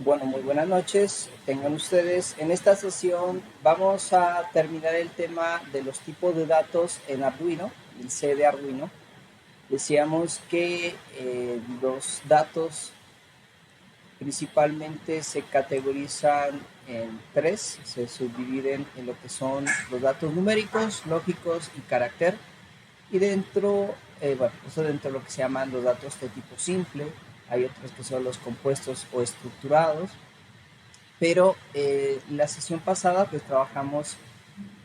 Bueno, muy buenas noches. Tengan ustedes. En esta sesión vamos a terminar el tema de los tipos de datos en Arduino, el C de Arduino. Decíamos que los datos principalmente se categorizan en tres, se subdividen en lo que son los datos numéricos, lógicos y carácter. Y dentro, eso dentro de lo que se llaman los datos de tipo simple, hay otros que son los compuestos o estructurados. Pero la sesión pasada pues trabajamos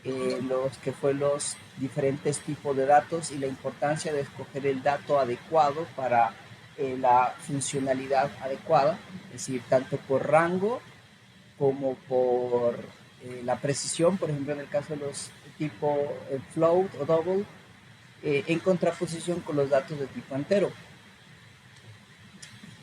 los que fue los diferentes tipos de datos y la importancia de escoger el dato adecuado para la funcionalidad adecuada, es decir, tanto por rango como por la precisión, por ejemplo en el caso de los tipo float o double, en contraposición con los datos de tipo entero.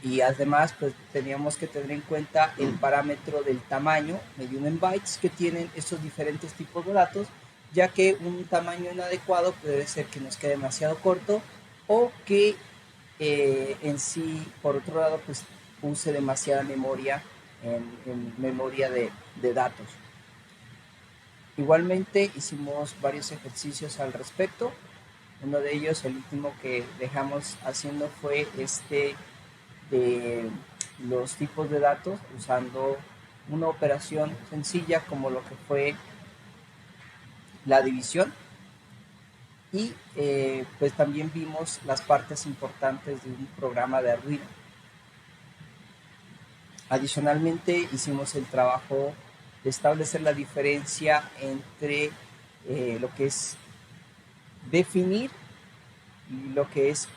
Y además pues teníamos que tener en cuenta el parámetro del tamaño medido en bytes que tienen estos diferentes tipos de datos, ya que un tamaño inadecuado puede ser que nos quede demasiado corto o que en sí, por otro lado, pues use demasiada memoria en memoria de datos. Igualmente hicimos varios ejercicios al respecto. Uno de ellos, el último que dejamos haciendo, fue de los tipos de datos usando una operación sencilla como lo que fue la división. Y pues también vimos las partes importantes de un programa de Arduino. Adicionalmente hicimos el trabajo de establecer la diferencia entre lo que es definir y lo que es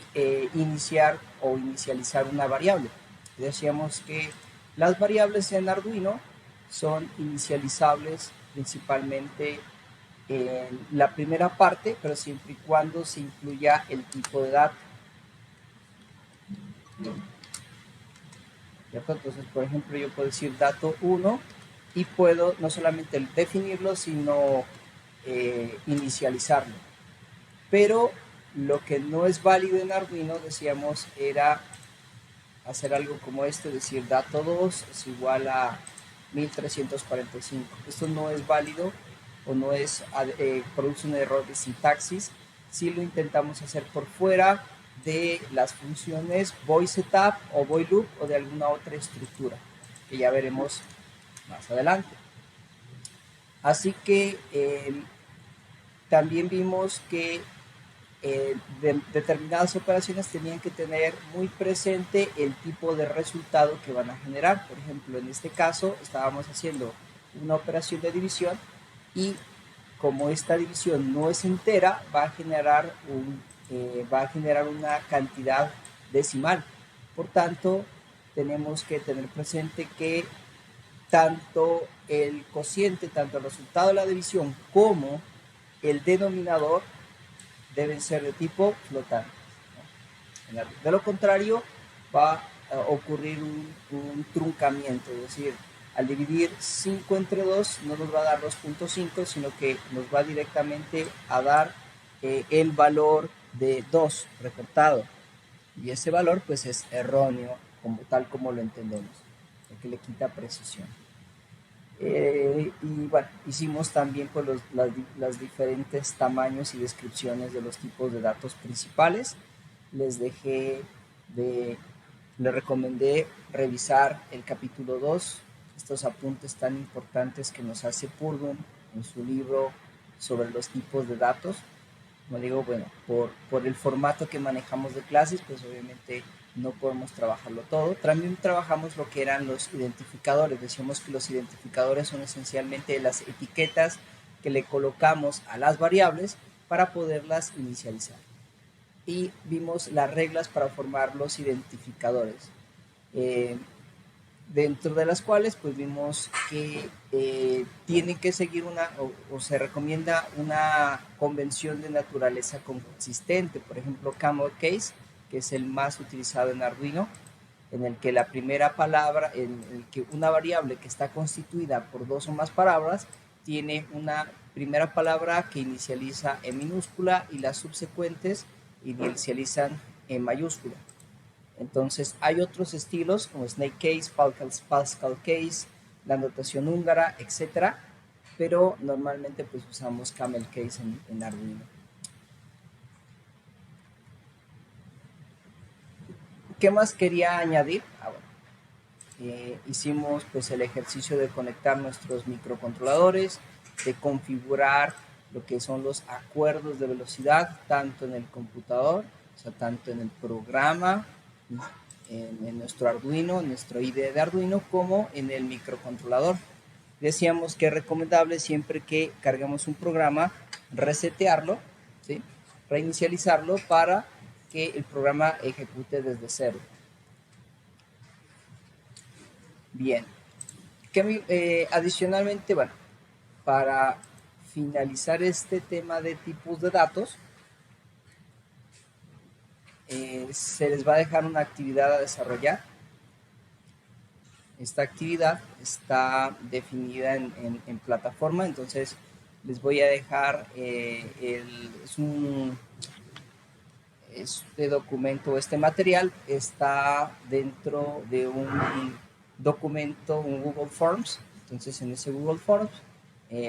iniciar o inicializar una variable. Decíamos que las variables en Arduino son inicializables principalmente en la primera parte, pero siempre y cuando se incluya el tipo de dato. ¿Cierto? Entonces, por ejemplo, yo puedo decir dato 1 y puedo no solamente definirlo, sino inicializarlo. Pero lo que no es válido en Arduino, decíamos, era hacer algo como este, decir dato 2 es igual a 1345. Esto no es válido o no es, produce un error de sintaxis si lo intentamos hacer por fuera de las funciones void setup o void loop o de alguna otra estructura que ya veremos más adelante. Así que también vimos que determinadas operaciones tenían que tener muy presente el tipo de resultado que van a generar. Por ejemplo, en este caso estábamos haciendo una operación de división y como esta división no es entera, va a generar una cantidad decimal. Por tanto, tenemos que tener presente que tanto el cociente, tanto el resultado de la división como el denominador deben ser de tipo flotante. ¿No? De lo contrario, va a ocurrir un truncamiento, es decir, al dividir 5 entre 2 no nos va a dar 2.5, sino que nos va directamente a dar el valor de 2 recortado. Y ese valor pues es erróneo, como, tal como lo entendemos, porque le quita precisión. Y bueno, hicimos también pues, las diferentes tamaños y descripciones de los tipos de datos principales. Les dejé de, les recomendé revisar el capítulo 2, estos apuntes tan importantes que nos hace Purdom en su libro sobre los tipos de datos. Como digo, bueno, por el formato que manejamos de clases, pues obviamente no podemos trabajarlo todo. También trabajamos lo que eran los identificadores. Decíamos que los identificadores son esencialmente las etiquetas que le colocamos a las variables para poderlas inicializar. Y vimos las reglas para formar los identificadores. Dentro de las cuales pues vimos que tienen que seguir o se recomienda una convención de naturaleza consistente, por ejemplo camel case, que es el más utilizado en Arduino, en el que la primera palabra, en el que una variable que está constituida por dos o más palabras tiene una primera palabra que inicializa en minúscula y las subsecuentes inicializan en mayúscula. Entonces hay otros estilos como Snake Case, Pascal Case, la notación húngara, etcétera, pero normalmente pues usamos Camel Case en Arduino. ¿Qué más quería añadir? Hicimos pues el ejercicio de conectar nuestros microcontroladores, de configurar lo que son los acuerdos de velocidad, tanto en el computador, o sea, tanto en el programa, en nuestro Arduino, en nuestro IDE de Arduino, como en el microcontrolador. Decíamos que es recomendable siempre que cargamos un programa, resetearlo, ¿sí? Reinicializarlo para que el programa ejecute desde cero. Bien. Adicionalmente, bueno, para finalizar este tema de tipos de datos, se les va a dejar una actividad a desarrollar. Esta actividad está definida en plataforma, entonces les voy a dejar este documento, este material está dentro de un documento, un Google Forms. Entonces en ese Google Forms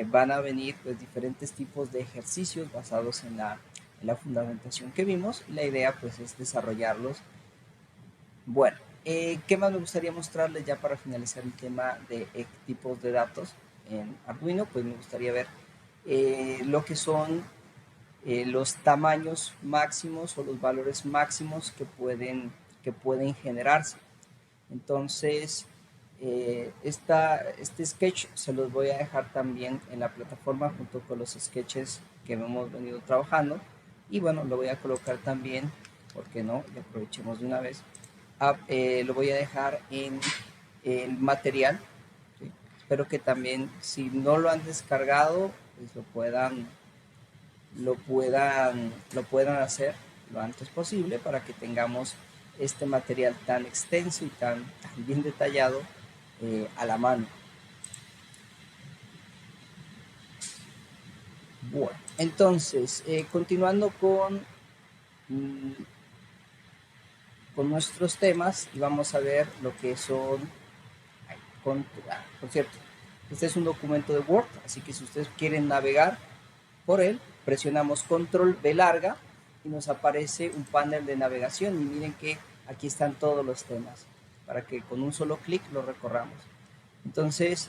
van a venir pues diferentes tipos de ejercicios basados en la fundamentación que vimos. La idea pues es desarrollarlos. Bueno, ¿qué más me gustaría mostrarles ya para finalizar el tema de tipos de datos en Arduino? Pues me gustaría ver lo que son los tamaños máximos o los valores máximos que pueden generarse. Entonces, este sketch se los voy a dejar también en la plataforma junto con los sketches que hemos venido trabajando. Y bueno, lo voy a colocar también, ¿por qué no? Y aprovechemos de una vez. Lo voy a dejar en el material. ¿Sí? Espero que también, si no lo han descargado, pues lo puedan hacer lo antes posible para que tengamos este material tan extenso y tan bien detallado a la mano. Bueno, entonces, continuando con nuestros temas, y vamos a ver lo que son, por cierto, este es un documento de Word, así que si ustedes quieren navegar por él, presionamos control B larga y nos aparece un panel de navegación, y miren que aquí están todos los temas para que con un solo clic lo recorramos. Entonces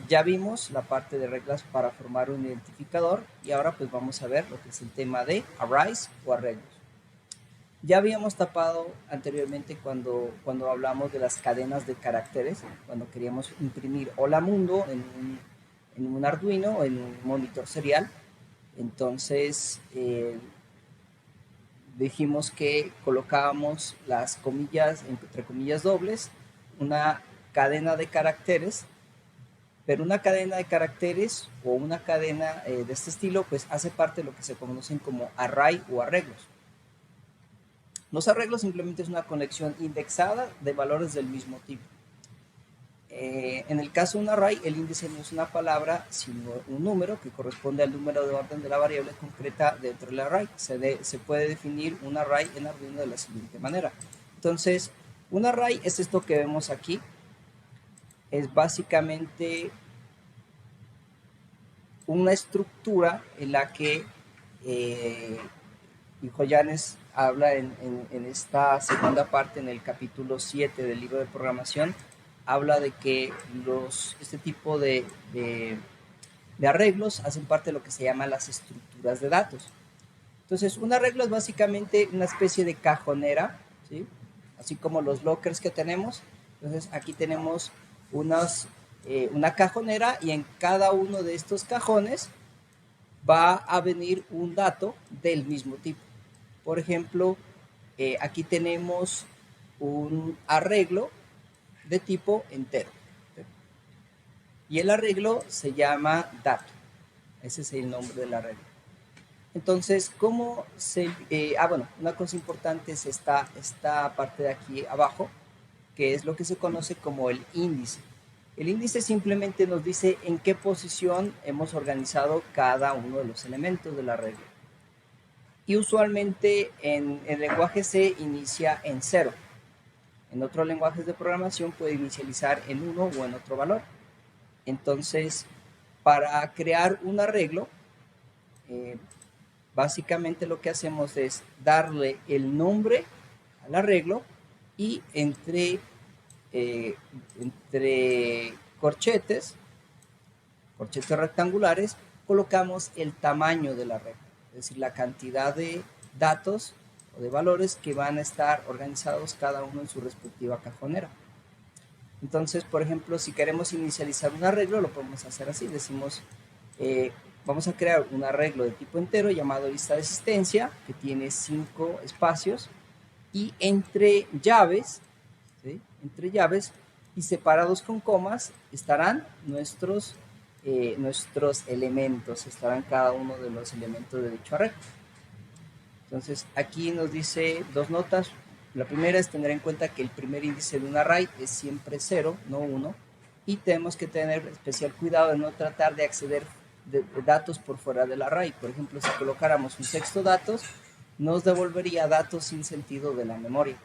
ya vimos la parte de reglas para formar un identificador, y ahora pues vamos a ver lo que es el tema de arrays o arreglos. Ya habíamos tapado anteriormente cuando hablamos de las cadenas de caracteres, cuando queríamos imprimir hola mundo en un Arduino o en un monitor serial. Entonces dijimos que colocábamos las comillas, entre comillas dobles, una cadena de caracteres, pero una cadena de caracteres o una cadena de este estilo pues hace parte de lo que se conocen como array o arreglos. Los arreglos simplemente es una conexión indexada de valores del mismo tipo. En el caso de un array, el índice no es una palabra, sino un número que corresponde al número de orden de la variable concreta dentro del array. Se puede definir un array en Arduino de la siguiente manera. Entonces, un array es esto que vemos aquí. Es básicamente una estructura en la que Joyanes habla en esta segunda parte, en el capítulo 7 del libro de programación, habla de que este tipo de arreglos hacen parte de lo que se llama las estructuras de datos. Entonces, un arreglo es básicamente una especie de cajonera, ¿sí? Así como los lockers que tenemos. Entonces, aquí tenemos una cajonera, y en cada uno de estos cajones va a venir un dato del mismo tipo. Por ejemplo, aquí tenemos un arreglo de tipo entero. Y el arreglo se llama dato. Ese es el nombre del arreglo. Entonces, ¿cómo se...? Bueno, una cosa importante es esta parte de aquí abajo, que es lo que se conoce como el índice. El índice simplemente nos dice en qué posición hemos organizado cada uno de los elementos del arreglo. y usualmente en el lenguaje C inicia en 0. En otros lenguajes de programación puede inicializar en 1 o en otro valor. Entonces, para crear un arreglo, básicamente lo que hacemos es darle el nombre al arreglo y entre corchetes rectangulares, colocamos el tamaño del arreglo, es decir, la cantidad de datos o de valores que van a estar organizados cada uno en su respectiva cajonera. Entonces, por ejemplo, si queremos inicializar un arreglo, lo podemos hacer así. Decimos, vamos a crear un arreglo de tipo entero llamado lista de asistencia, que tiene 5 espacios, y entre llaves, ¿sí? Entre llaves y separados con comas estarán nuestros elementos, estarán cada uno de los elementos de dicho arreglo. Entonces aquí nos dice 2 notas. La primera es tener en cuenta que el primer índice de un array es siempre 0, no 1, y tenemos que tener especial cuidado de no tratar de acceder de datos por fuera del array. Por ejemplo, si colocáramos un sexto datos, nos devolvería datos sin sentido de la memoria.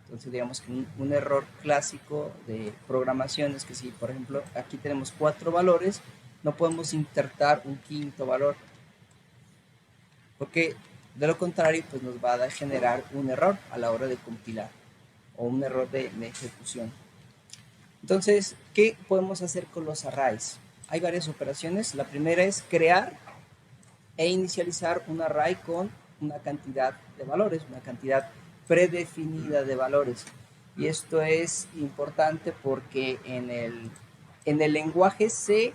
Entonces, digamos que un error clásico de programación es que si, por ejemplo, aquí tenemos 4 valores, no podemos insertar un quinto valor, porque de lo contrario, pues nos va a generar un error a la hora de compilar o un error de ejecución. Entonces, ¿qué podemos hacer con los arrays? Hay varias operaciones. La primera es crear e inicializar un array con una cantidad de valores, una cantidad predefinida de valores. Y esto es importante porque en el lenguaje C,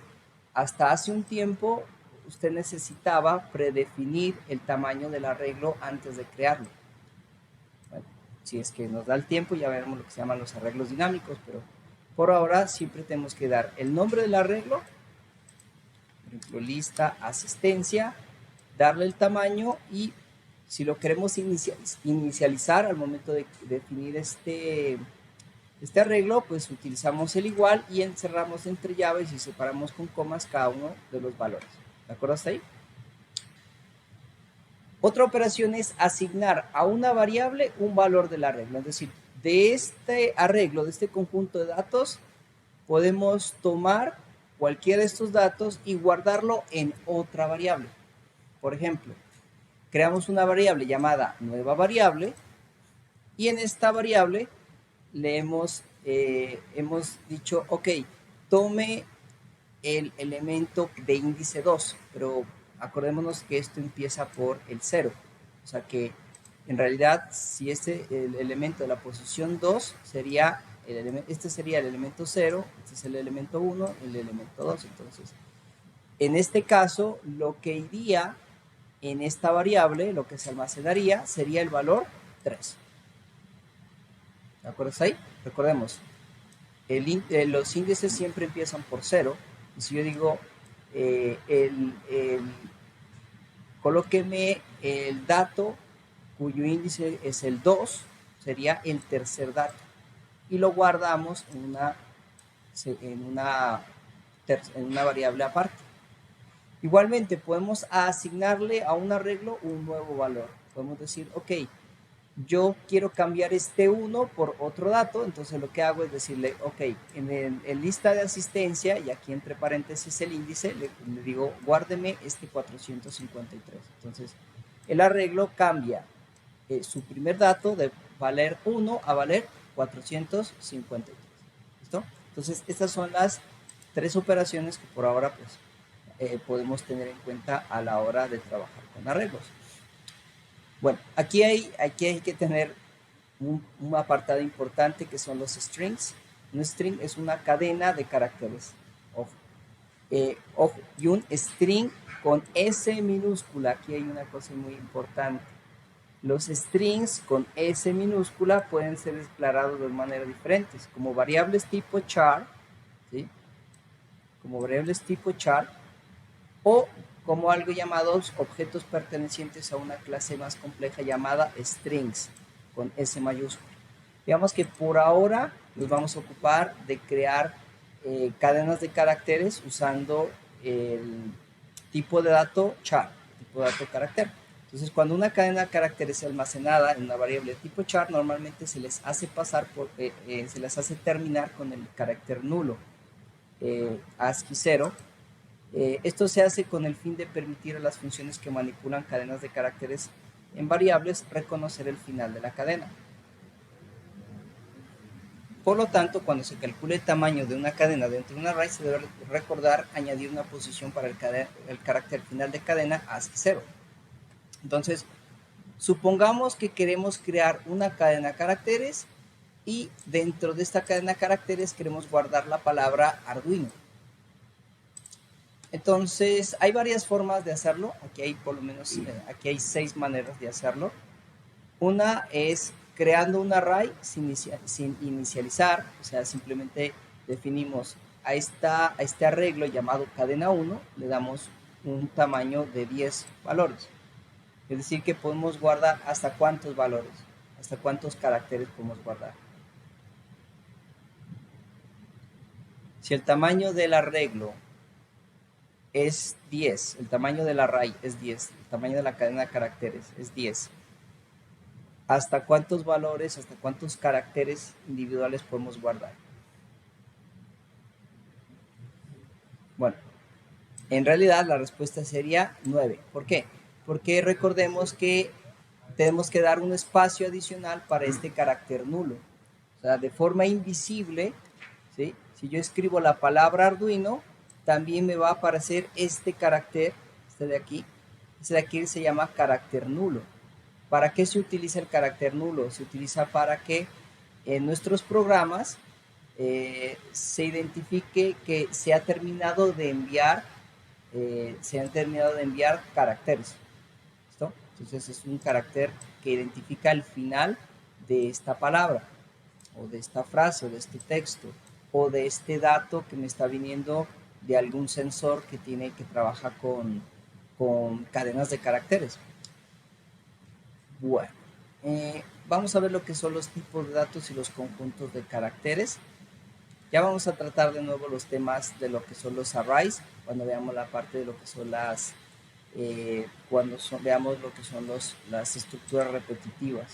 hasta hace un tiempo, usted necesitaba predefinir el tamaño del arreglo antes de crearlo. Bueno, si es que nos da el tiempo, ya veremos lo que se llaman los arreglos dinámicos, pero por ahora siempre tenemos que dar el nombre del arreglo, por ejemplo, lista asistencia, darle el tamaño y si lo queremos inicializar al momento de definir este arreglo, pues utilizamos el igual y encerramos entre llaves y separamos con comas cada uno de los valores. ¿De acuerdo hasta ahí? Otra operación es asignar a una variable un valor del arreglo. Es decir, de este arreglo, de este conjunto de datos, podemos tomar cualquiera de estos datos y guardarlo en otra variable. Por ejemplo, creamos una variable llamada nueva variable y en esta variable le hemos dicho, ok, tome el elemento de índice 2, pero acordémonos que esto empieza por el 0. O sea que en realidad si el elemento de la posición 2 sería este sería el elemento 0, este es el elemento 1, el elemento 2. Entonces, en este caso, lo que iría en esta variable, lo que se almacenaría, sería el valor 3. ¿De acuerdo ahí? Recordemos, los índices siempre empiezan por 0. Y si yo digo, colóqueme el dato cuyo índice es el 2, sería el tercer dato. Y lo guardamos en una variable aparte. Igualmente, podemos asignarle a un arreglo un nuevo valor. Podemos decir, ok, yo quiero cambiar este 1 por otro dato, entonces lo que hago es decirle, ok, en lista de asistencia, y aquí entre paréntesis el índice, le digo, guárdeme este 453. Entonces, el arreglo cambia su primer dato de valer 1 a valer 453. ¿Listo? Entonces, estas son las 3 operaciones que por ahora, pues, podemos tener en cuenta a la hora de trabajar con arreglos. Bueno, aquí hay que tener un apartado importante que son los strings. Un string es una cadena de caracteres. Ojo. Ojo, y un string con S minúscula. Aquí hay una cosa muy importante. Los strings con S minúscula pueden ser declarados de manera diferentes, como variables tipo char, ¿sí? Como variables tipo char, o como algo llamados objetos pertenecientes a una clase más compleja llamada strings, con S mayúscula. Digamos que por ahora nos vamos a ocupar de crear cadenas de caracteres usando el tipo de dato char, tipo de dato carácter, Entonces, cuando una cadena de caracteres es almacenada en una variable de tipo char, normalmente se les hace se les hace terminar con el carácter nulo, ASCII 0. Esto se hace con el fin de permitir a las funciones que manipulan cadenas de caracteres en variables reconocer el final de la cadena. Por lo tanto, cuando se calcule el tamaño de una cadena dentro de un array, se debe recordar añadir una posición para el carácter final de cadena ASCII 0. Entonces, supongamos que queremos crear una cadena de caracteres y dentro de esta cadena de caracteres queremos guardar la palabra Arduino. Entonces, hay varias formas de hacerlo. Aquí hay por lo menos, aquí hay 6 maneras de hacerlo. Una es creando un array sin inicializar, o sea, simplemente definimos a este arreglo llamado cadena 1, le damos un tamaño de 10 valores. Es decir, que podemos guardar hasta cuántos valores, hasta cuántos caracteres podemos guardar. Si el tamaño del arreglo es 10, el tamaño del array es 10, el tamaño de la cadena de caracteres es 10, ¿hasta cuántos valores, hasta cuántos caracteres individuales podemos guardar? Bueno, en realidad la respuesta sería 9. ¿Por qué? Porque recordemos que tenemos que dar un espacio adicional para este carácter nulo. O sea, de forma invisible, ¿sí? Si yo escribo la palabra Arduino, también me va a aparecer este carácter, este de aquí. Este de aquí se llama carácter nulo. ¿Para qué se utiliza el carácter nulo? Se utiliza para que en nuestros programas se identifique que se han terminado de enviar caracteres. ¿Listo? Entonces es un carácter que identifica el final de esta palabra, o de esta frase, o de este texto, o de este dato que me está viniendo de algún sensor que trabaja con cadenas de caracteres. Bueno, vamos a ver lo que son los tipos de datos y los conjuntos de caracteres. Ya vamos a tratar de nuevo los temas de lo que son los arrays, cuando veamos la parte de lo que son veamos lo que son las estructuras repetitivas.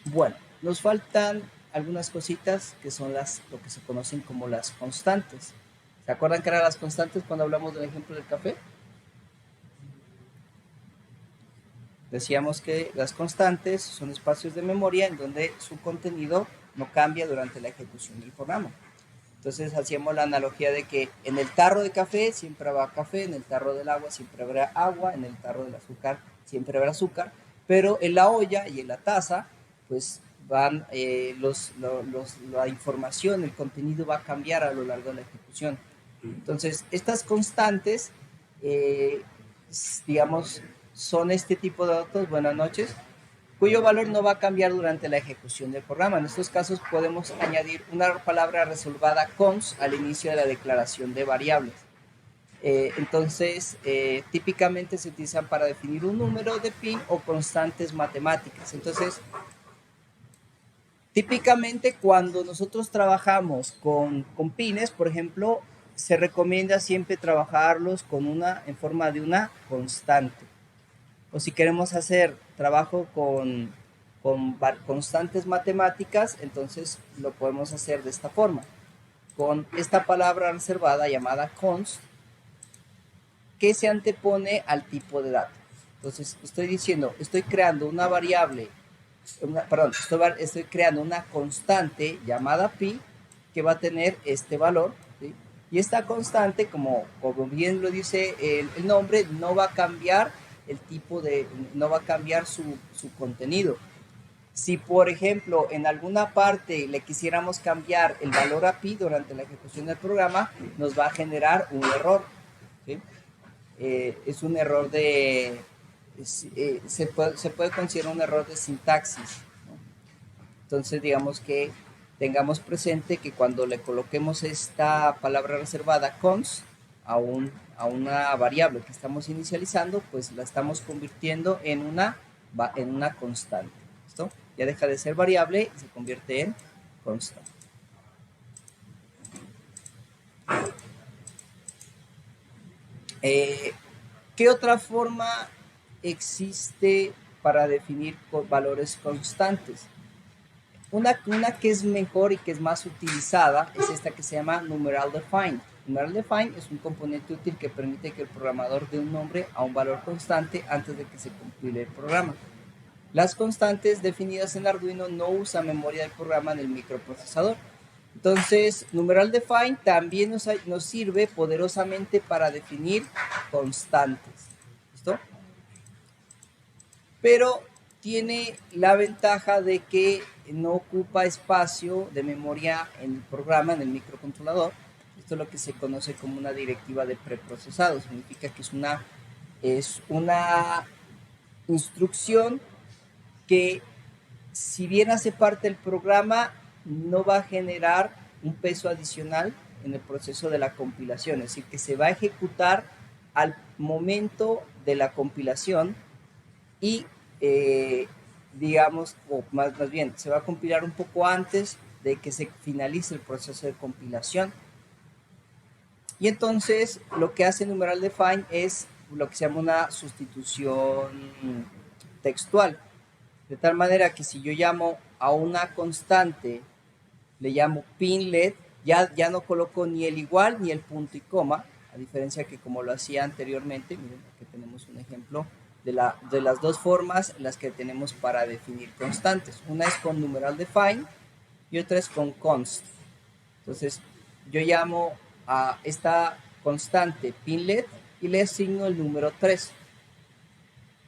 Bueno, nos faltan algunas cositas que son lo que se conocen como las constantes. ¿Se acuerdan que eran las constantes cuando hablamos del ejemplo del café? Decíamos que las constantes son espacios de memoria en donde su contenido no cambia durante la ejecución del programa. Entonces hacíamos la analogía de que en el tarro de café siempre habrá café, en el tarro del agua siempre habrá agua, en el tarro del azúcar siempre habrá azúcar, pero en la olla y en la taza pues van la información, el contenido va a cambiar a lo largo de la ejecución. Entonces estas constantes, digamos, son este tipo de datos, buenas noches, cuyo valor no va a cambiar durante la ejecución del programa. En estos casos podemos añadir una palabra reservada const al inicio de la declaración de variables. Entonces, típicamente se utilizan para definir un número de pin o constantes matemáticas. Entonces, típicamente cuando nosotros trabajamos con pines, por ejemplo, se recomienda siempre trabajarlos en forma de una constante. O si queremos hacer trabajo con constantes matemáticas, entonces lo podemos hacer de esta forma, con esta palabra reservada llamada const, que se antepone al tipo de dato. Entonces estoy diciendo, estoy creando una variable, estoy creando una constante llamada pi que va a tener este valor, ¿sí? Y esta constante, como bien lo dice el nombre, no va a cambiar no va a cambiar su contenido. Si, por ejemplo, en alguna parte le quisiéramos cambiar el valor a pi durante la ejecución del programa, nos va a generar un error, ¿sí? Es un error se puede considerar un error de sintaxis, ¿no? Entonces, digamos que tengamos presente que cuando le coloquemos esta palabra reservada const a una variable que estamos inicializando, pues la estamos convirtiendo en una constante. ¿Listo? Ya deja de ser variable y se convierte en constante. Eh, ¿Qué otra forma existe para definir valores constantes? Una que es mejor y que es más utilizada es esta que se llama numeral define. Numeral define es un componente útil que permite que el programador dé un nombre a un valor constante antes de que se compile el programa. Las constantes definidas en Arduino no usan memoria del programa en el microprocesador. Entonces, numeral define también nos sirve poderosamente para definir constantes. ¿Listo? Pero tiene la ventaja de que no ocupa espacio de memoria en el programa, en el microcontrolador. Esto es lo que se conoce como una directiva de preprocesado. Significa que es una instrucción que, si bien hace parte del programa, no va a generar un peso adicional en el proceso de la compilación. Es decir, que se va a ejecutar al momento de la compilación y digamos, o más bien, se va a compilar un poco antes de que se finalice el proceso de compilación. Y entonces lo que hace numeral define es lo que se llama una sustitución textual. De tal manera que si yo llamo a una constante, le llamo pinlet, ya no coloco ni el igual ni el punto y coma, a diferencia que como lo hacía anteriormente. Miren, aquí tenemos un ejemplo de las dos formas en las que tenemos para definir constantes. Una es con numeral define y otra es con const. Entonces, yo llamo a esta constante pinlet y le asigno el número 3.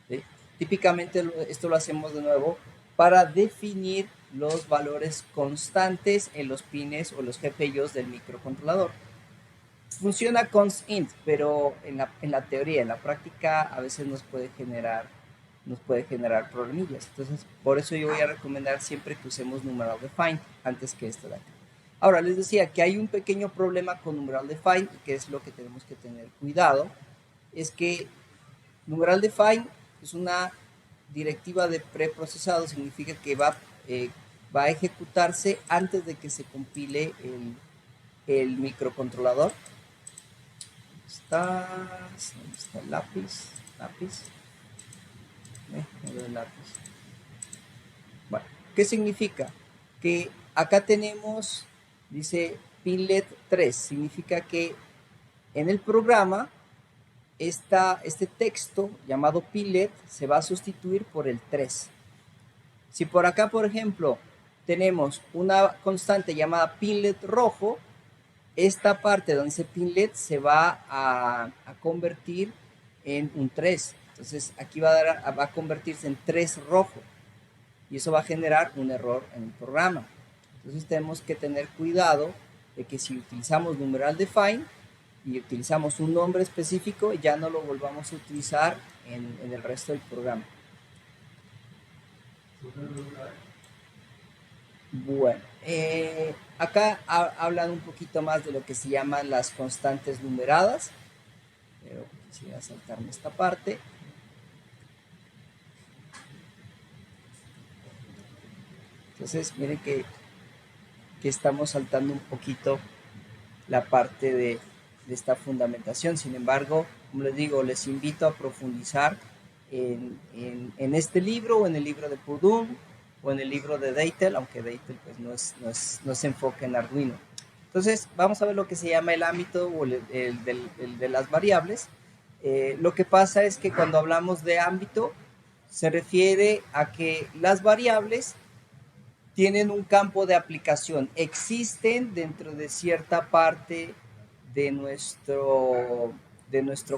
¿Sí? Típicamente esto lo hacemos de nuevo para definir los valores constantes en los pines o los GPIOs del microcontrolador. Funciona const-int, pero en la teoría, en la práctica, a veces nos puede generar problemillas. Entonces, por eso yo voy a recomendar siempre que usemos numeral define antes que esto de acá. Ahora, les decía que hay un pequeño problema con numeral define, que es lo que tenemos que tener cuidado, es que numeral define es una directiva de preprocesado, significa que va a ejecutarse antes de que se compile el microcontrolador. ¿Dónde está el lápiz? No veo el lápiz. Bueno, ¿qué significa? Que acá tenemos, dice pinlet 3, significa que en el programa este texto llamado pinlet se va a sustituir por el 3. Si por acá, por ejemplo, tenemos una constante llamada pinlet rojo, esta parte donde dice pinlet se va a convertir en un 3. Entonces aquí va a convertirse en 3 rojo y eso va a generar un error en el programa. Entonces tenemos que tener cuidado de que si utilizamos numeral define y utilizamos un nombre específico, ya no lo volvamos a utilizar en el resto del programa. Bueno, acá hablan un poquito más de lo que se llaman las constantes numeradas, pero quisiera saltarme esta parte. Entonces, miren que estamos saltando un poquito la parte de esta fundamentación. Sin embargo, como les digo, les invito a profundizar en este libro o en el libro de Purdue o en el libro de Deitel, aunque Deitel pues no se enfoca en Arduino. Entonces, vamos a ver lo que se llama el ámbito o el de las variables. Lo que pasa es que cuando hablamos de ámbito, se refiere a que las variables tienen un campo de aplicación, existen dentro de cierta parte de nuestro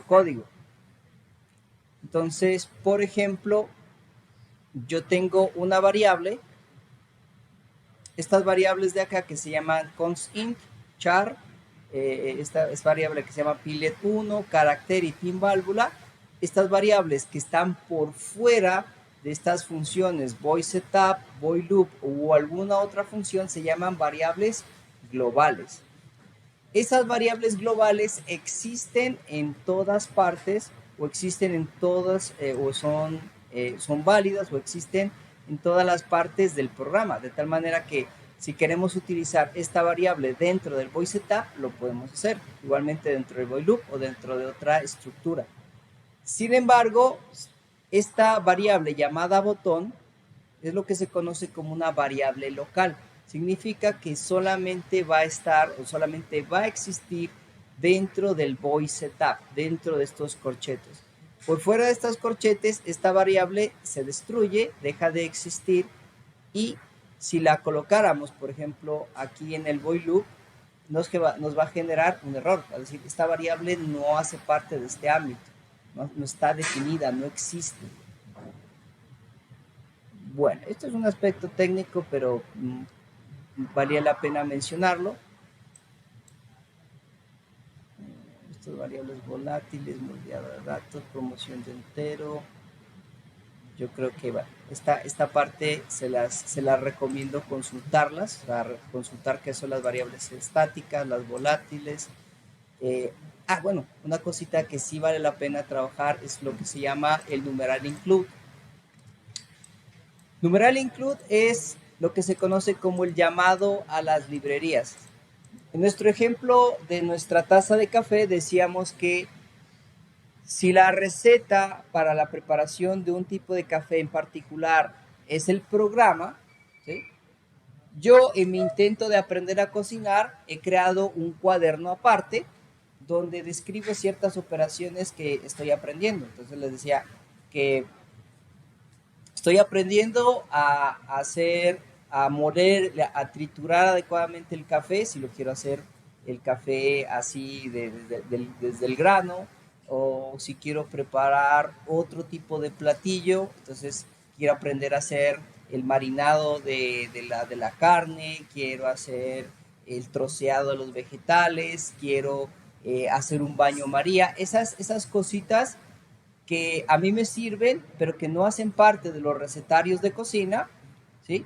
código. Entonces, por ejemplo, yo tengo una variable, estas variables de acá que se llaman constint, char, esta es variable que se llama pinlet1, carácter y pin válvula. Estas variables que están por fuera de estas funciones void setup, void loop o alguna otra función se llaman variables globales. Esas variables globales existen en todas partes o existen en todas o son válidas o existen en todas las partes del programa, de tal manera que Si queremos utilizar esta variable dentro del void setup, lo podemos hacer. Igualmente dentro del void loop o dentro de otra estructura. Sin embargo, esta variable llamada botón es lo que se conoce como una variable local. Significa que solamente va a estar o solamente va a existir dentro del void setup, dentro de estos corchetes. Por fuera de estos corchetes, esta variable se destruye, deja de existir, y si la colocáramos, por ejemplo, aquí en el void loop, nos va a generar un error. Es decir, esta variable no hace parte de este ámbito, no está definida, no existe. Bueno, esto es un aspecto técnico, pero valía la pena mencionarlo. Estas variables volátiles, moldeado de datos, promoción de entero. Yo creo que bueno, esta parte se las recomiendo consultarlas, consultar qué son las variables estáticas, las volátiles. Bueno, una cosita que sí vale la pena trabajar es lo que se llama el numeral include. Numeral include es lo que se conoce como el llamado a las librerías. En nuestro ejemplo de nuestra taza de café decíamos que si la receta para la preparación de un tipo de café en particular es el programa, ¿sí? Yo en mi intento de aprender a cocinar he creado un cuaderno aparte donde describo ciertas operaciones que estoy aprendiendo. Entonces les decía que estoy aprendiendo a hacer, a moler, a triturar adecuadamente el café, si lo quiero hacer el café así desde el grano, o si quiero preparar otro tipo de platillo, entonces quiero aprender a hacer el marinado de la carne, quiero hacer el troceado de los vegetales, quiero hacer un baño María, esas cositas que a mí me sirven, pero que no hacen parte de los recetarios de cocina, ¿sí?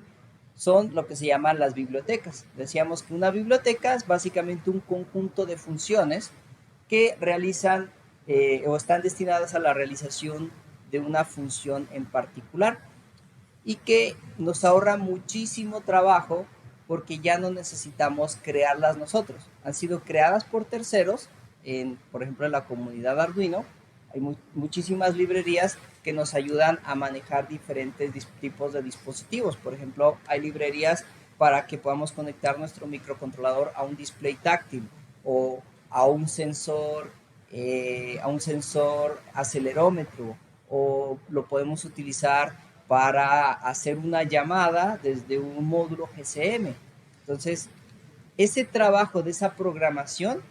Son lo que se llaman las bibliotecas. Decíamos que una biblioteca es básicamente un conjunto de funciones que realizan o están destinadas a la realización de una función en particular y que nos ahorra muchísimo trabajo porque ya no necesitamos crearlas nosotros. Han sido creadas por terceros, por ejemplo en la comunidad Arduino, hay muchísimas librerías que nos ayudan a manejar diferentes tipos de dispositivos. Por ejemplo, hay librerías para que podamos conectar nuestro microcontrolador a un display táctil o a un sensor acelerómetro, o lo podemos utilizar para hacer una llamada desde un módulo GCM. Entonces, ese trabajo de esa programación,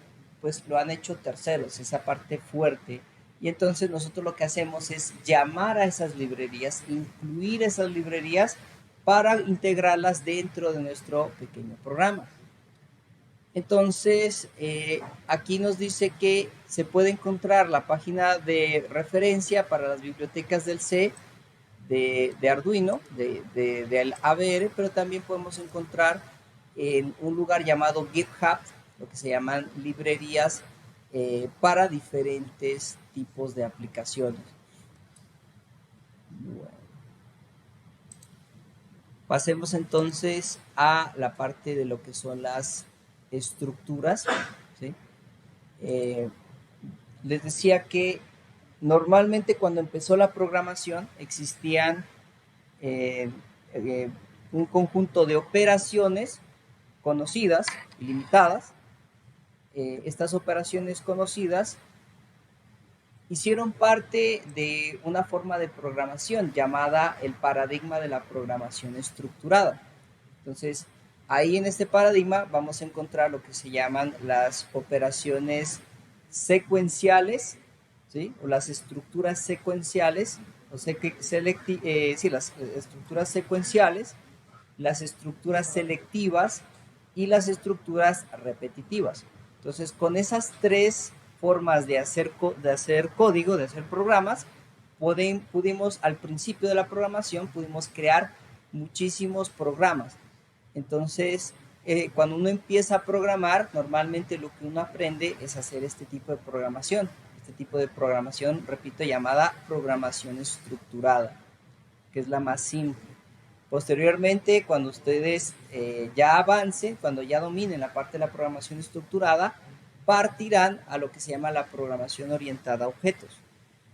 pues lo han hecho terceros, esa parte fuerte. Y entonces nosotros lo que hacemos es llamar a esas librerías, incluir esas librerías para integrarlas dentro de nuestro pequeño programa. Entonces, aquí nos dice que se puede encontrar la página de referencia para las bibliotecas del C de Arduino, del ABR, pero también podemos encontrar en un lugar llamado GitHub, lo que se llaman librerías para diferentes tipos de aplicaciones. Bueno. Pasemos entonces a la parte de lo que son las estructuras, ¿sí? Les decía que normalmente cuando empezó la programación existían un conjunto de operaciones conocidas y limitadas. Estas operaciones conocidas hicieron parte de una forma de programación llamada el paradigma de la programación estructurada. Entonces, ahí en este paradigma vamos a encontrar lo que se llaman las operaciones secuenciales, ¿sí? O las estructuras secuenciales, las estructuras secuenciales, las estructuras selectivas y las estructuras repetitivas. Entonces, con esas tres formas de hacer código, de hacer programas, pudimos, al principio de la programación, pudimos crear muchísimos programas. Entonces, cuando uno empieza a programar, normalmente lo que uno aprende es hacer este tipo de programación. Este tipo de programación, repito, llamada programación estructurada, que es la más simple. Posteriormente, cuando ustedes ya avancen, cuando ya dominen la parte de la programación estructurada, partirán a lo que se llama la programación orientada a objetos.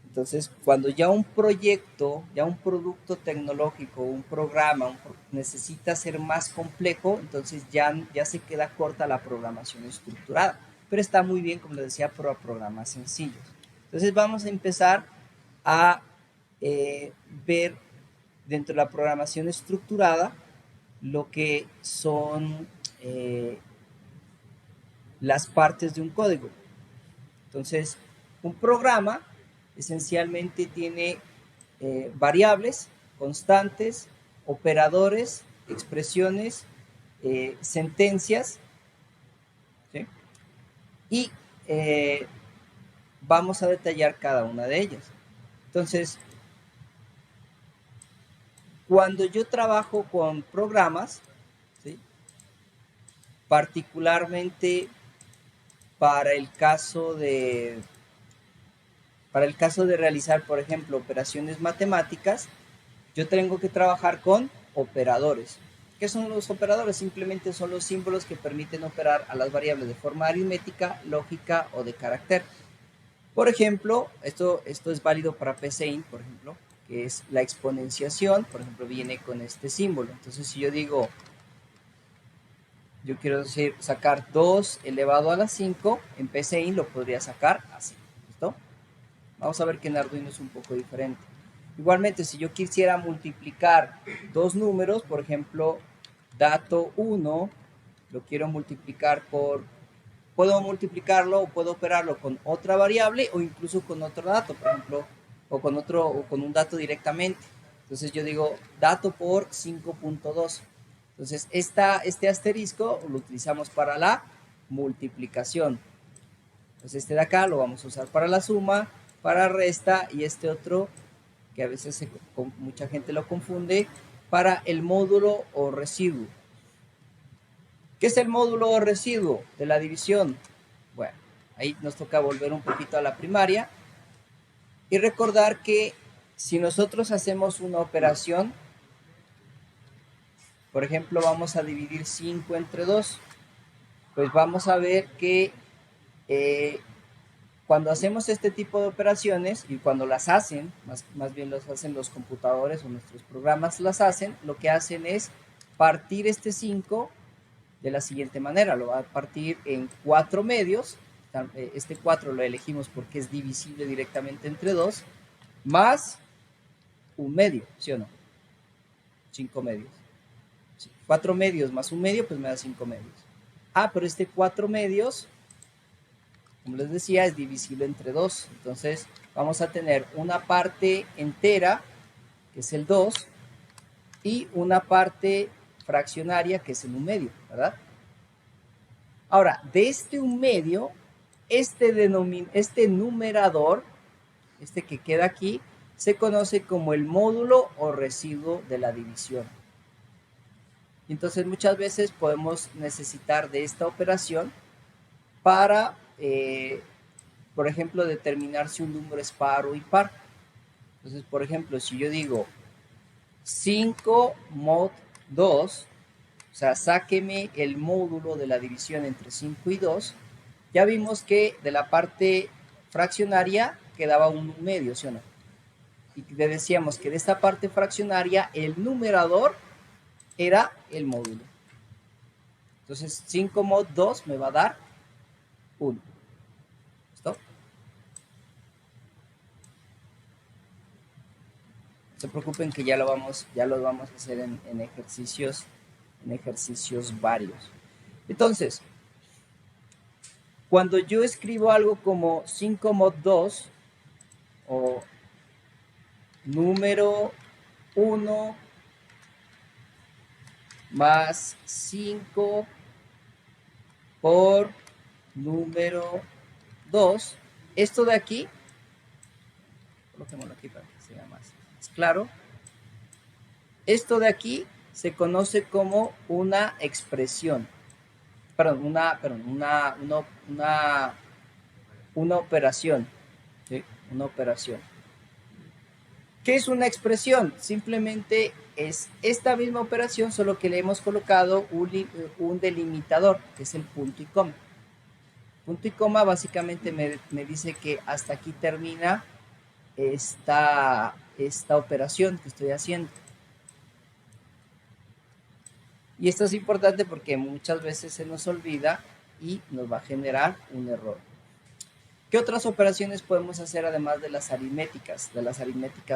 Entonces, cuando ya un proyecto, ya un producto tecnológico, un programa necesita ser más complejo, entonces ya se queda corta la programación estructurada. Pero está muy bien, como les decía, para programas sencillos. Entonces vamos a empezar a ver dentro de la programación estructurada lo que son las partes de un código. Entonces, un programa esencialmente tiene variables, constantes, operadores, expresiones, sentencias, ¿sí? Y vamos a detallar cada una de ellas. Entonces, cuando yo trabajo con programas, ¿sí? Particularmente para el caso de realizar, por ejemplo, operaciones matemáticas, yo tengo que trabajar con operadores. ¿Qué son los operadores? Simplemente son los símbolos que permiten operar a las variables de forma aritmética, lógica o de carácter. Por ejemplo, esto es válido para PCIN, por ejemplo, que es la exponenciación, por ejemplo, viene con este símbolo. Entonces, si yo digo, yo quiero decir sacar 2 elevado a la 5, en PCIN lo podría sacar así. ¿Listo? Vamos a ver que en Arduino es un poco diferente. Igualmente, si yo quisiera multiplicar dos números, por ejemplo, dato 1, lo quiero multiplicar por, puedo multiplicarlo o puedo operarlo con otra variable o incluso con otro dato, por ejemplo, o con un dato directamente. Entonces yo digo dato por 5.2. Entonces este asterisco lo utilizamos para la multiplicación. Entonces este de acá lo vamos a usar para la suma, para resta, y este otro, que a veces mucha gente lo confunde, para el módulo o residuo. ¿Qué es el módulo o residuo de la división? Bueno, ahí nos toca volver un poquito a la primaria y recordar que si nosotros hacemos una operación, por ejemplo, vamos a dividir 5 entre 2, pues vamos a ver que cuando hacemos este tipo de operaciones y cuando las hacen, más bien las hacen los computadores o nuestros programas las hacen, lo que hacen es partir este 5 de la siguiente manera. Lo va a partir en 4 medios. Este 4 lo elegimos porque es divisible directamente entre 2, más un medio, ¿sí o no? 5 medios. 4 medios más un medio, pues me da 5 medios. Ah, pero este 4 medios, como les decía, es divisible entre 2. Entonces vamos a tener una parte entera, que es el 2, y una parte fraccionaria, que es el 1 medio, ¿verdad? Ahora, de este 1 medio, este numerador, este que queda aquí, se conoce como el módulo o residuo de la división. Entonces muchas veces podemos necesitar de esta operación para, por ejemplo, determinar si un número es par o impar. Entonces, por ejemplo, si yo digo 5 mod 2, o sea, sáqueme el módulo de la división entre 5 y 2, ya vimos que de la parte fraccionaria quedaba un medio, ¿sí o no? Y le decíamos que de esta parte fraccionaria el numerador era el módulo. Entonces 5 mod 2 me va a dar 1. ¿Listo? No se preocupen que ya lo vamos a hacer en ejercicios varios. Entonces, cuando yo escribo algo como 5 mod 2 o número 1 más 5 por número 2, esto de aquí, coloquémoslo aquí para que sea más claro, esto de aquí se conoce como una expresión, perdón, una operación, ¿sí? Una operación. ¿Qué es una expresión? Simplemente es esta misma operación, solo que le hemos colocado un delimitador, que es el punto y coma. Punto y coma básicamente me dice que hasta aquí termina esta operación que estoy haciendo. Y esto es importante porque muchas veces se nos olvida y nos va a generar un error. ¿Qué otras operaciones podemos hacer además de las aritméticas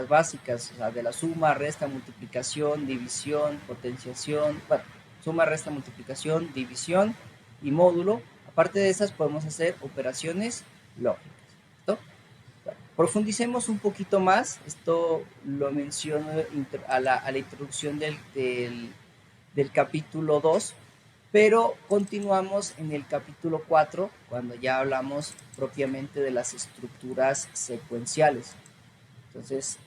básicas? O sea, de la suma, resta, multiplicación, división, potenciación, bueno, suma, resta, multiplicación, división y módulo. Aparte de esas podemos hacer operaciones lógicas. ¿Listo? Bueno, profundicemos un poquito más. Esto lo menciono a la introducción del capítulo 2, pero continuamos en el capítulo 4 cuando ya hablamos propiamente de las estructuras secuenciales. Entonces,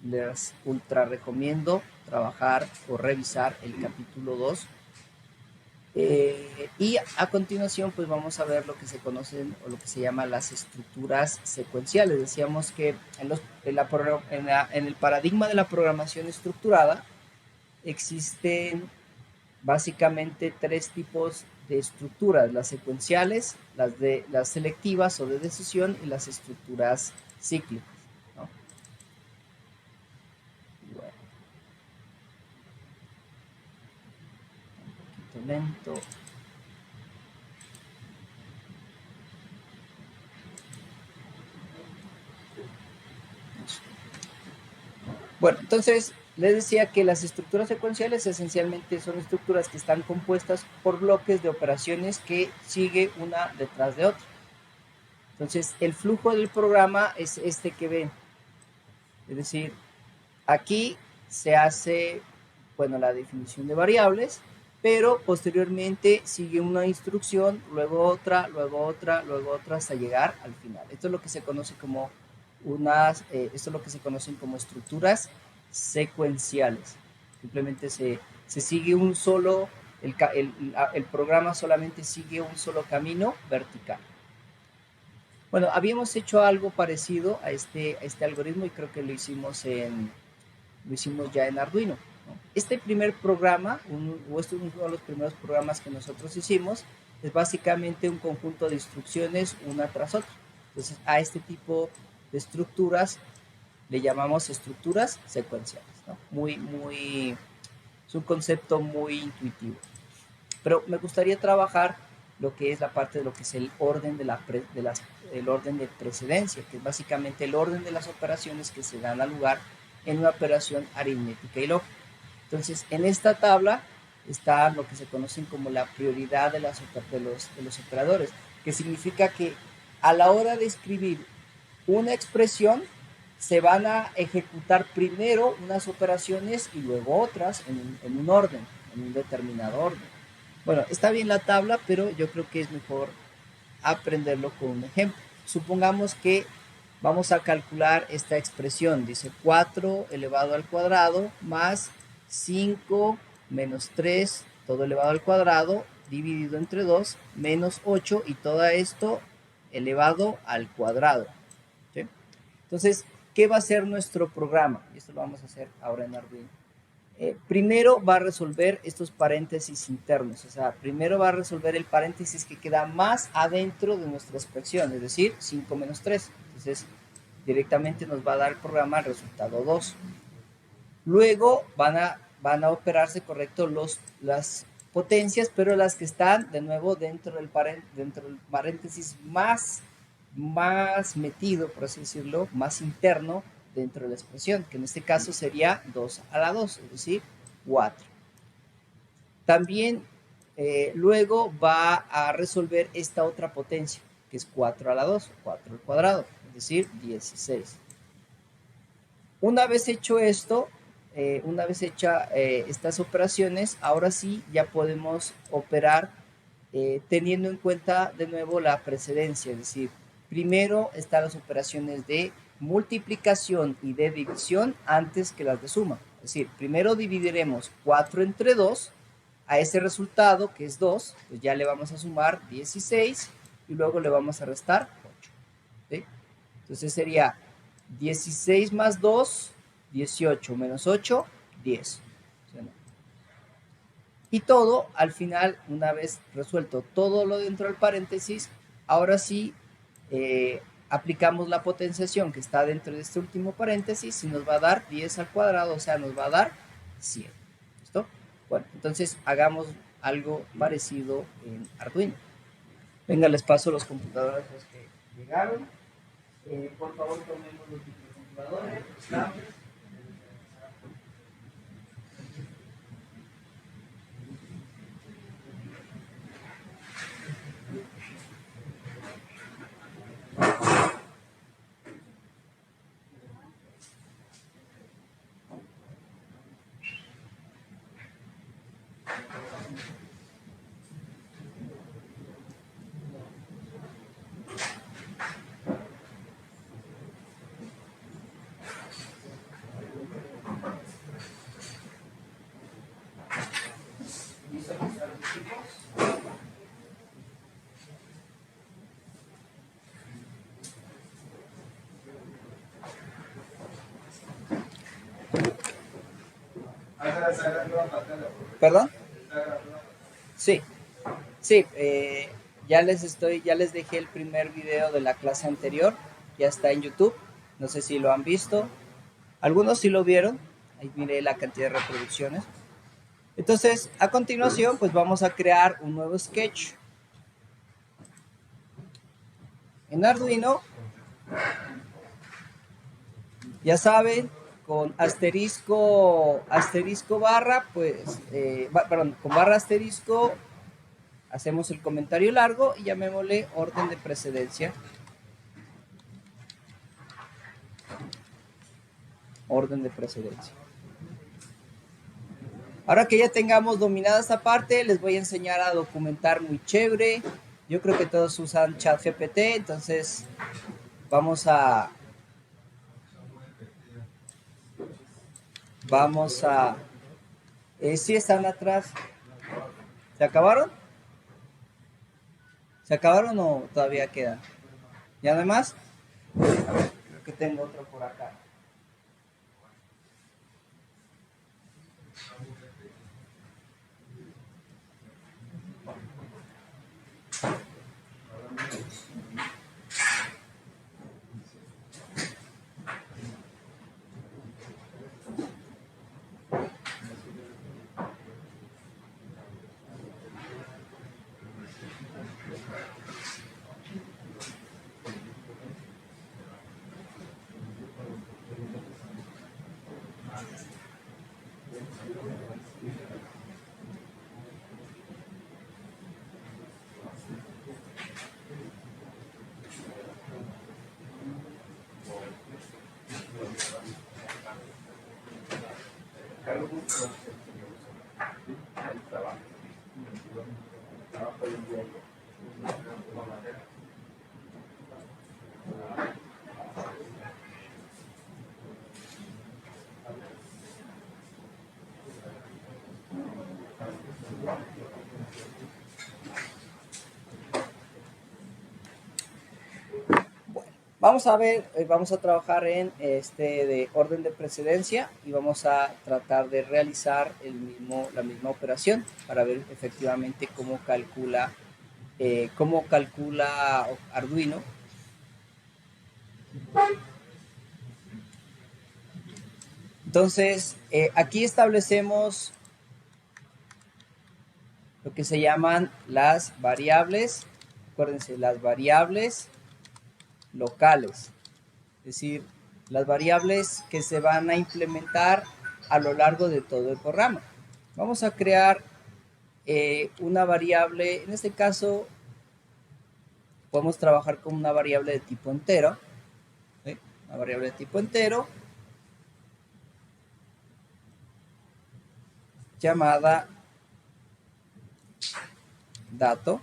les ultra recomiendo trabajar o revisar el capítulo 2. Y a continuación, pues vamos a ver lo que se conocen o lo que se llama las estructuras secuenciales. Decíamos que en el paradigma de la programación estructurada existen básicamente tres tipos de estructuras: las secuenciales, las selectivas o de decisión y las estructuras cíclicas, ¿no? Bueno, un poquito lento. Bueno, entonces les decía que las estructuras secuenciales esencialmente son estructuras que están compuestas por bloques de operaciones que sigue una detrás de otra. Entonces, el flujo del programa es este que ven. Es decir, aquí se hace, bueno, la definición de variables, pero posteriormente sigue una instrucción, luego otra, luego otra, luego otra, hasta llegar al final. Esto es lo que se conoce como esto es lo que se conocen como estructuras secuenciales. Simplemente se sigue un solo, el programa solamente sigue un solo camino vertical. Bueno, habíamos hecho algo parecido a este algoritmo y creo que lo hicimos ya en Arduino, ¿no? Este primer programa, uno de los primeros programas que nosotros hicimos, es básicamente un conjunto de instrucciones una tras otra. Entonces, a este tipo de estructuras le llamamos estructuras secuenciales, ¿no? Es un concepto muy intuitivo. Pero me gustaría trabajar lo que es la parte de lo que es el orden el orden de precedencia, que es básicamente el orden de las operaciones que se dan a lugar en una operación aritmética y lógica. Entonces, en esta tabla está lo que se conocen como la prioridad de los operadores, que significa que a la hora de escribir una expresión se van a ejecutar primero unas operaciones y luego otras en un orden, en un determinado orden. Bueno, está bien la tabla, pero yo creo que es mejor aprenderlo con un ejemplo. Supongamos que vamos a calcular esta expresión. Dice 4 elevado al cuadrado más 5 menos 3 todo elevado al cuadrado dividido entre 2 menos 8 y todo esto elevado al cuadrado. ¿Sí? Entonces, ¿qué va a ser nuestro programa? Y esto lo vamos a hacer ahora en Arduino. Primero va a resolver estos paréntesis internos, o sea, primero va a resolver el paréntesis que queda más adentro de nuestra expresión, es decir, 5 menos 3. Entonces, directamente nos va a dar el programa el resultado 2. Luego van a operarse, correcto, las potencias, pero las que están de nuevo dentro del paréntesis más metido, por así decirlo, más interno dentro de la expresión, que en este caso sería 2 a la 2, es decir, 4. También luego va a resolver esta otra potencia, que es 4 a la 2, 4 al cuadrado, es decir, 16. Una vez hecho esto, una vez hechas estas operaciones, ahora sí ya podemos operar teniendo en cuenta de nuevo la precedencia, es decir, primero están las operaciones de multiplicación y de división antes que las de suma. Es decir, primero dividiremos 4 entre 2, a ese resultado que es 2, pues ya le vamos a sumar 16 y luego le vamos a restar 8. ¿Sí? Entonces sería 16 más 2, 18 menos 8, 10. Y todo, al final, una vez resuelto todo lo dentro del paréntesis, ahora sí aplicamos la potenciación que está dentro de este último paréntesis y nos va a dar 10 al cuadrado, o sea, nos va a dar 100. ¿Listo? Bueno, entonces hagamos algo parecido en Arduino. Venga, les paso los computadores los que llegaron. Por favor, tomemos los microcontroladores, los cables. ¿Perdón? Sí, sí, ya les dejé el primer video de la clase anterior, ya está en YouTube, no sé si lo han visto, algunos sí lo vieron, ahí miré la cantidad de reproducciones. Entonces, a continuación, pues vamos a crear un nuevo sketch. En Arduino, ya saben, con asterisco barra, pues, perdón, con barra asterisco hacemos el comentario largo y llamémosle orden de precedencia. Orden de precedencia. Ahora que ya tengamos dominada esta parte, les voy a enseñar a documentar muy chévere. Yo creo que todos usan ChatGPT, entonces vamos a sí están atrás. ¿Se acabaron? ¿Se acabaron o todavía quedan? ¿Y además? A ver, creo que tengo otro por acá. Vamos a ver, vamos a trabajar en de orden de precedencia y vamos a tratar de realizar la misma operación para ver efectivamente cómo calcula Arduino. Entonces, aquí establecemos lo que se llaman las variables. Acuérdense, las variables locales, es decir, las variables que se van a implementar a lo largo de todo el programa. Vamos a crear una variable, en este caso podemos trabajar con una variable de tipo entero, ¿sí? Una variable de tipo entero llamada dato.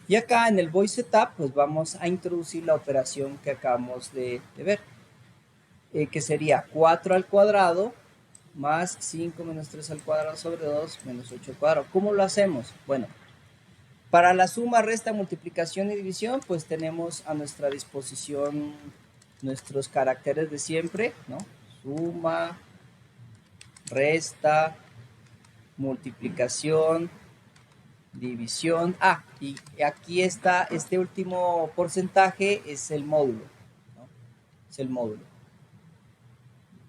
Y acá en el void setup, pues vamos a introducir la operación que acabamos de ver, que sería 4 al cuadrado más 5 menos 3 al cuadrado sobre 2 menos 8 al cuadrado. ¿Cómo lo hacemos? Bueno, para la suma, resta, multiplicación y división, pues tenemos a nuestra disposición nuestros caracteres de siempre, ¿no? Suma, resta, multiplicación, división. Y aquí está, este último porcentaje es el módulo, ¿no? Es el módulo.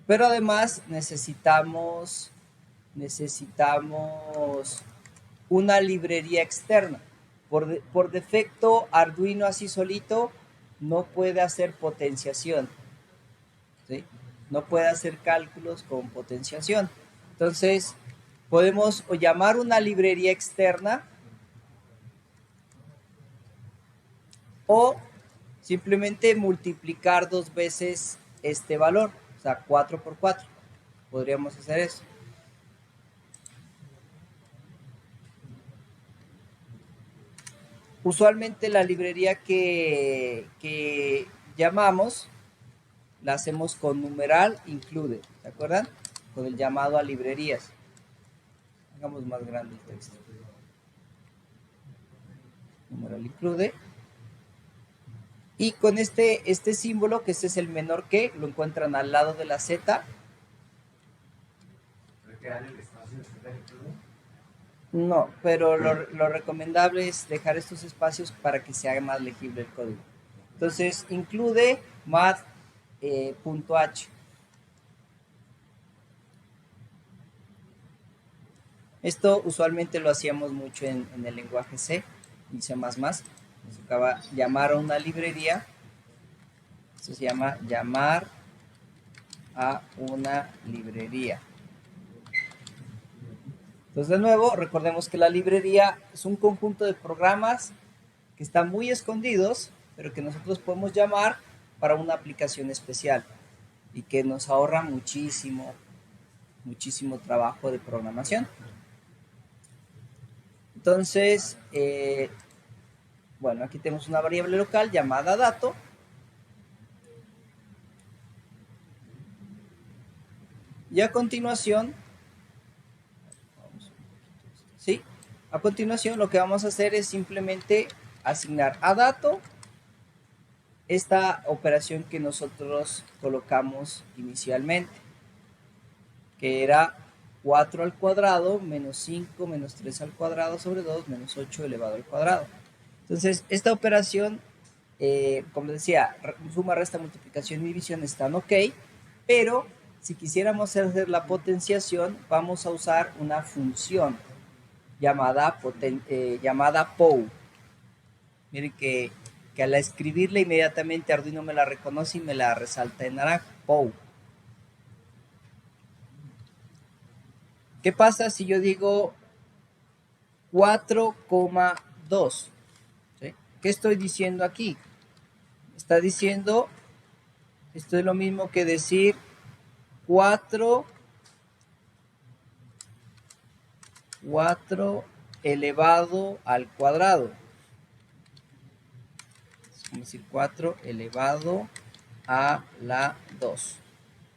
Pero además necesitamos una librería externa. Por defecto, Arduino así solito no puede hacer potenciación, ¿sí? No puede hacer cálculos con potenciación. Entonces, podemos o llamar una librería externa o simplemente multiplicar 2 veces este valor, o sea, 4 por 4. Podríamos hacer eso. Usualmente la librería que llamamos la hacemos con numeral include, ¿se acuerdan? Con el llamado a librerías. Hagamos más grande el texto. Numeral include. Y con este símbolo, que este es el menor que, lo encuentran al lado de la Z. No, pero lo recomendable es dejar estos espacios para que se haga más legible el código. Entonces, include math.h. Esto usualmente lo hacíamos mucho en el lenguaje C y C++. Nos tocaba llamar a una librería. Esto se llama llamar a una librería. Entonces, de nuevo, recordemos que la librería es un conjunto de programas que están muy escondidos, pero que nosotros podemos llamar para una aplicación especial y que nos ahorra muchísimo trabajo de programación. Entonces, bueno, aquí tenemos una variable local llamada dato. Y a continuación, ¿sí? A continuación lo que vamos a hacer es simplemente asignar a dato esta operación que nosotros colocamos inicialmente, que era 4 al cuadrado menos 5 menos 3 al cuadrado sobre 2 menos 8 elevado al cuadrado. Entonces, esta operación, como decía, suma, resta, multiplicación y división están ok, pero si quisiéramos hacer la potenciación, vamos a usar una función llamada POW. Miren que al escribirla inmediatamente Arduino me la reconoce y me la resalta en naranja, POW. ¿Qué pasa si yo digo 4,2? ¿Sí? ¿Qué estoy diciendo aquí? Está diciendo, esto es lo mismo que decir 4 elevado al cuadrado. Es como decir 4 elevado a la 2.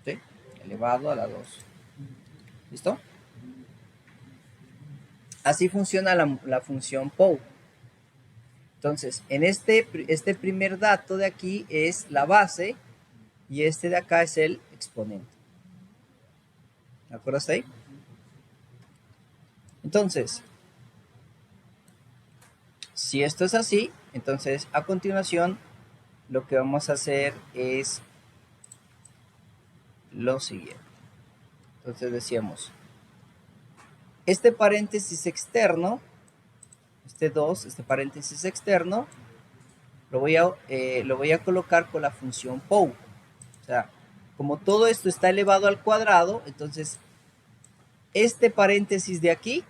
¿Sí? Elevado a la 2. ¿Listo? Así funciona la función POW. Entonces, en este primer dato de aquí es la base y este de acá es el exponente. ¿De acuerdo hasta ahí? Entonces, si esto es así, entonces a continuación lo que vamos a hacer es lo siguiente. Entonces decíamos, este paréntesis externo, este 2, este paréntesis externo, lo voy a colocar con la función POW. O sea, como todo esto está elevado al cuadrado, entonces este paréntesis de aquí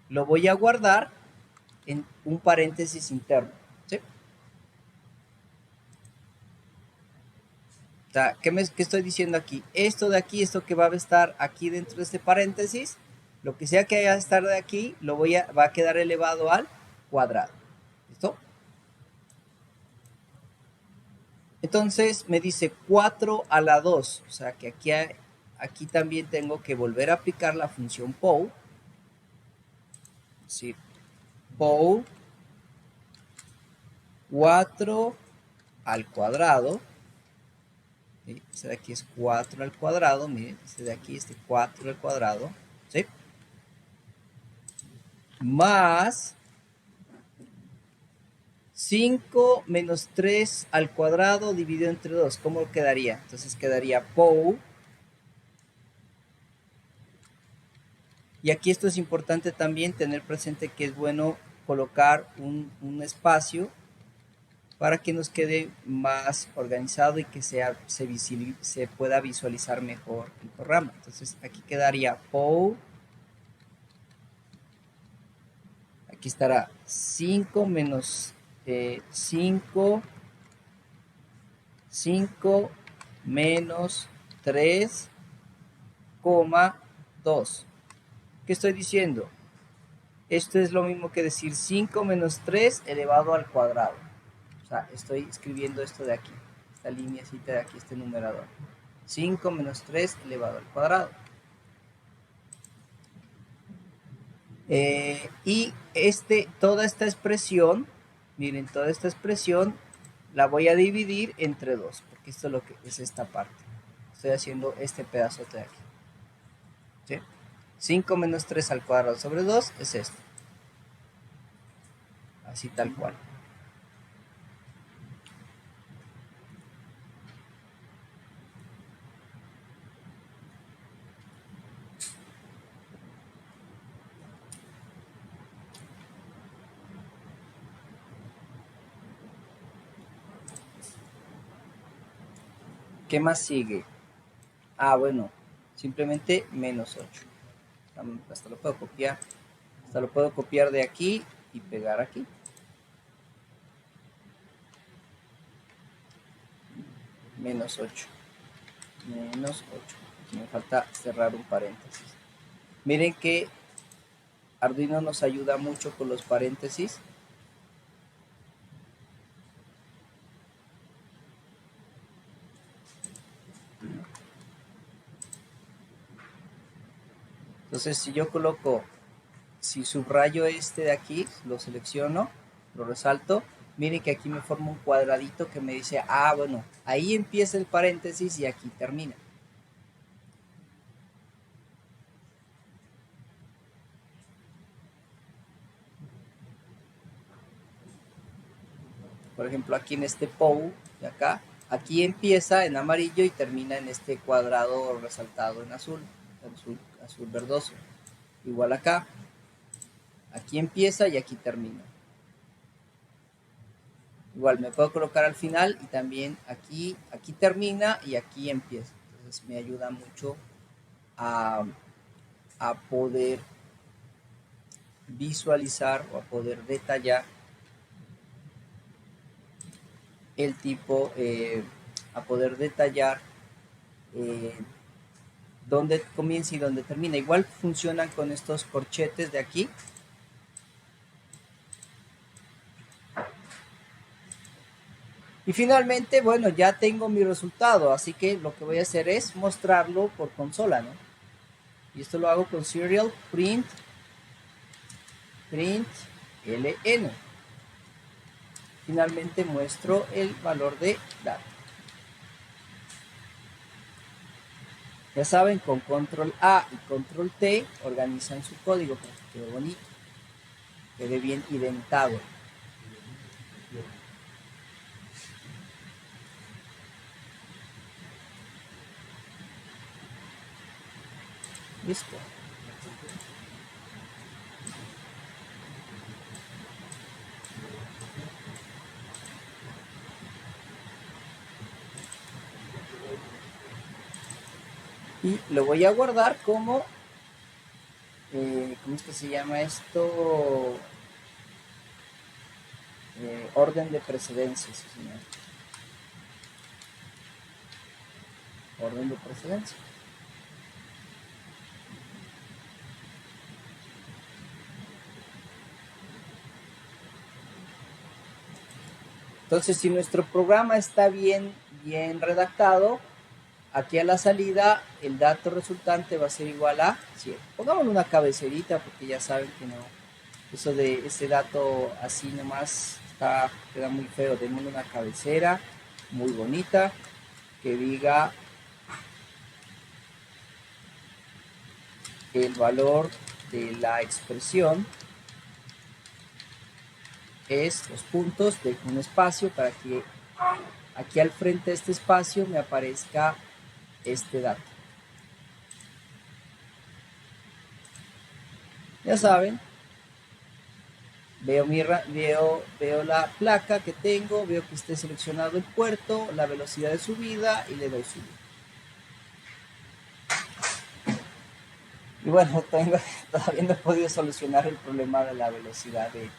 lo voy a guardar en un paréntesis interno. ¿Sí? O sea, ¿qué estoy diciendo aquí? Esto de aquí, esto que va a estar aquí dentro de este paréntesis, lo que sea que haya de estar de aquí, va a quedar elevado al cuadrado. ¿Listo? Entonces me dice 4 a la 2. O sea que aquí también tengo que volver a aplicar la función POW. Sí. POW 4 al cuadrado. ¿Sí? Este de aquí es 4 al cuadrado. Miren, este de aquí es 4 al cuadrado. ¿Sí? Más 5 menos 3 al cuadrado dividido entre 2. ¿Cómo quedaría? Entonces quedaría POU. Y aquí esto es importante también tener presente que es bueno colocar un espacio para que nos quede más organizado y que se pueda visualizar mejor el programa. Entonces aquí quedaría POU. Aquí estará 5 menos 5 menos 3,2. ¿Qué estoy diciendo? Esto es lo mismo que decir 5 menos 3 elevado al cuadrado. O sea, estoy escribiendo esto de aquí. Esta lineacita de aquí, este numerador. 5 menos 3 elevado al cuadrado. Y toda esta expresión, miren, toda esta expresión la voy a dividir entre 2, porque esto es lo que es esta parte. Estoy haciendo este pedazo de aquí. ¿Sí? 5 menos 3 al cuadrado sobre 2 es esto. Así tal cual. ¿Qué más sigue? Ah, bueno, simplemente menos 8. Hasta lo puedo copiar. Hasta lo puedo copiar de aquí y pegar aquí. Menos 8. Menos 8. Aquí me falta cerrar un paréntesis. Miren que Arduino nos ayuda mucho con los paréntesis. Entonces, si yo coloco, si subrayo este de aquí, lo selecciono, lo resalto, miren que aquí me forma un cuadradito que me dice, ah, bueno, ahí empieza el paréntesis y aquí termina. Por ejemplo, aquí en este POU de acá, aquí empieza en amarillo y termina en este cuadrado resaltado en azul, azul verdoso. Igual acá, aquí empieza y aquí termina. Igual me puedo colocar al final y también aquí termina y aquí empieza. Entonces me ayuda mucho a poder visualizar o a poder detallar el tipo, a poder detallar dónde comienza y dónde termina. Igual funcionan con estos corchetes de aquí. Y finalmente, bueno, ya tengo mi resultado, así que lo que voy a hacer es mostrarlo por consola, ¿no? Y esto lo hago con serial print ln. Finalmente muestro el valor de dato. Ya saben, con control A y control T organizan su código para que quede bonito, quede bien identado. Listo. Y lo voy a guardar como, ¿cómo es que se llama esto? Orden de precedencia, sí, señor. Orden de precedencia. Entonces, si nuestro programa está bien redactado, aquí a la salida el dato resultante va a ser igual a 100. Pongámosle una cabecerita porque ya saben que no, eso de ese dato así nomás queda muy feo. Denle una cabecera muy bonita que diga el valor de la expresión es los puntos, dejo un espacio para que aquí al frente de este espacio me aparezca este dato. Ya saben, veo la placa que tengo, veo que esté seleccionado el puerto, la velocidad de subida y le doy subir. Y bueno, todavía no he podido solucionar el problema de la velocidad de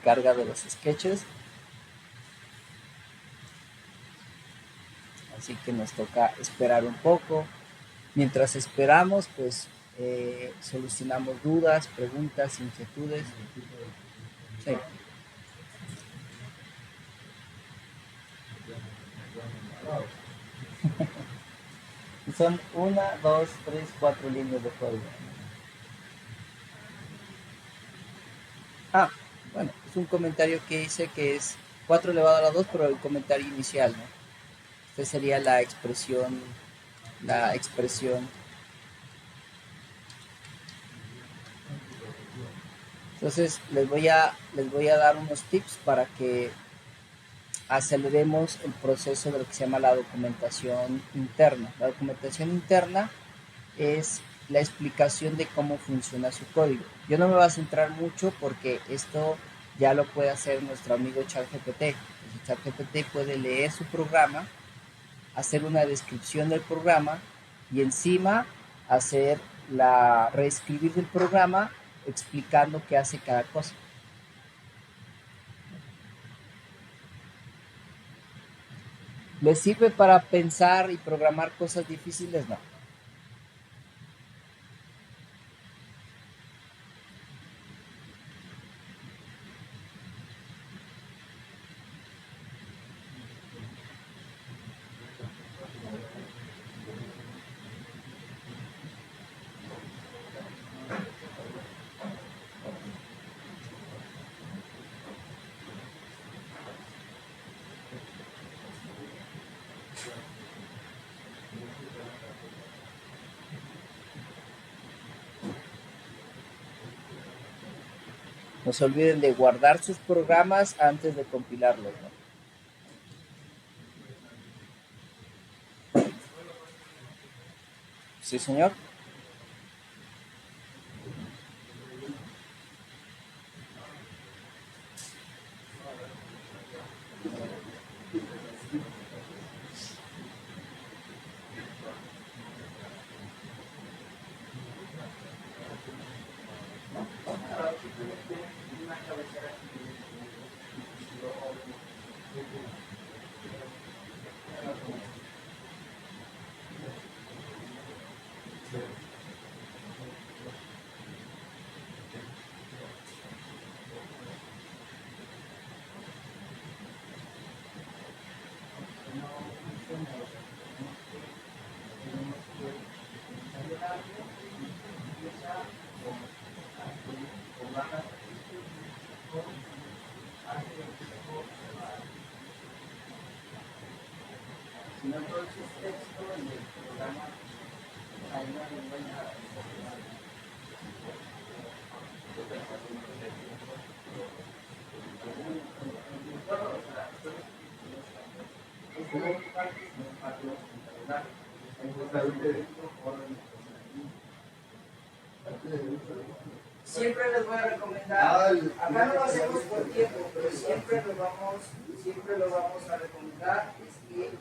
carga de los sketches. Así que nos toca esperar un poco. Mientras esperamos, pues solucionamos dudas, preguntas, inquietudes. Sí. Son 1, 2, 3, 4 líneas de código. Bueno, es un comentario que hice que es 4 elevado a la 2, pero el comentario inicial, ¿no? Esta sería la expresión. Entonces les voy a dar unos tips para que aceleremos el proceso de lo que se llama la documentación interna. La documentación interna es la explicación de cómo funciona su código. Yo no me voy a centrar mucho porque esto ya lo puede hacer nuestro amigo ChatGPT. ChatGPT puede leer su programa, hacer una descripción del programa y encima reescribir el programa explicando qué hace cada cosa. ¿Les sirve para pensar y programar cosas difíciles? No. No se olviden de guardar sus programas antes de compilarlos, ¿no? Sí, señor. Siempre les voy a recomendar, acá no lo hacemos por tiempo, pero siempre lo vamos a recomendar, es que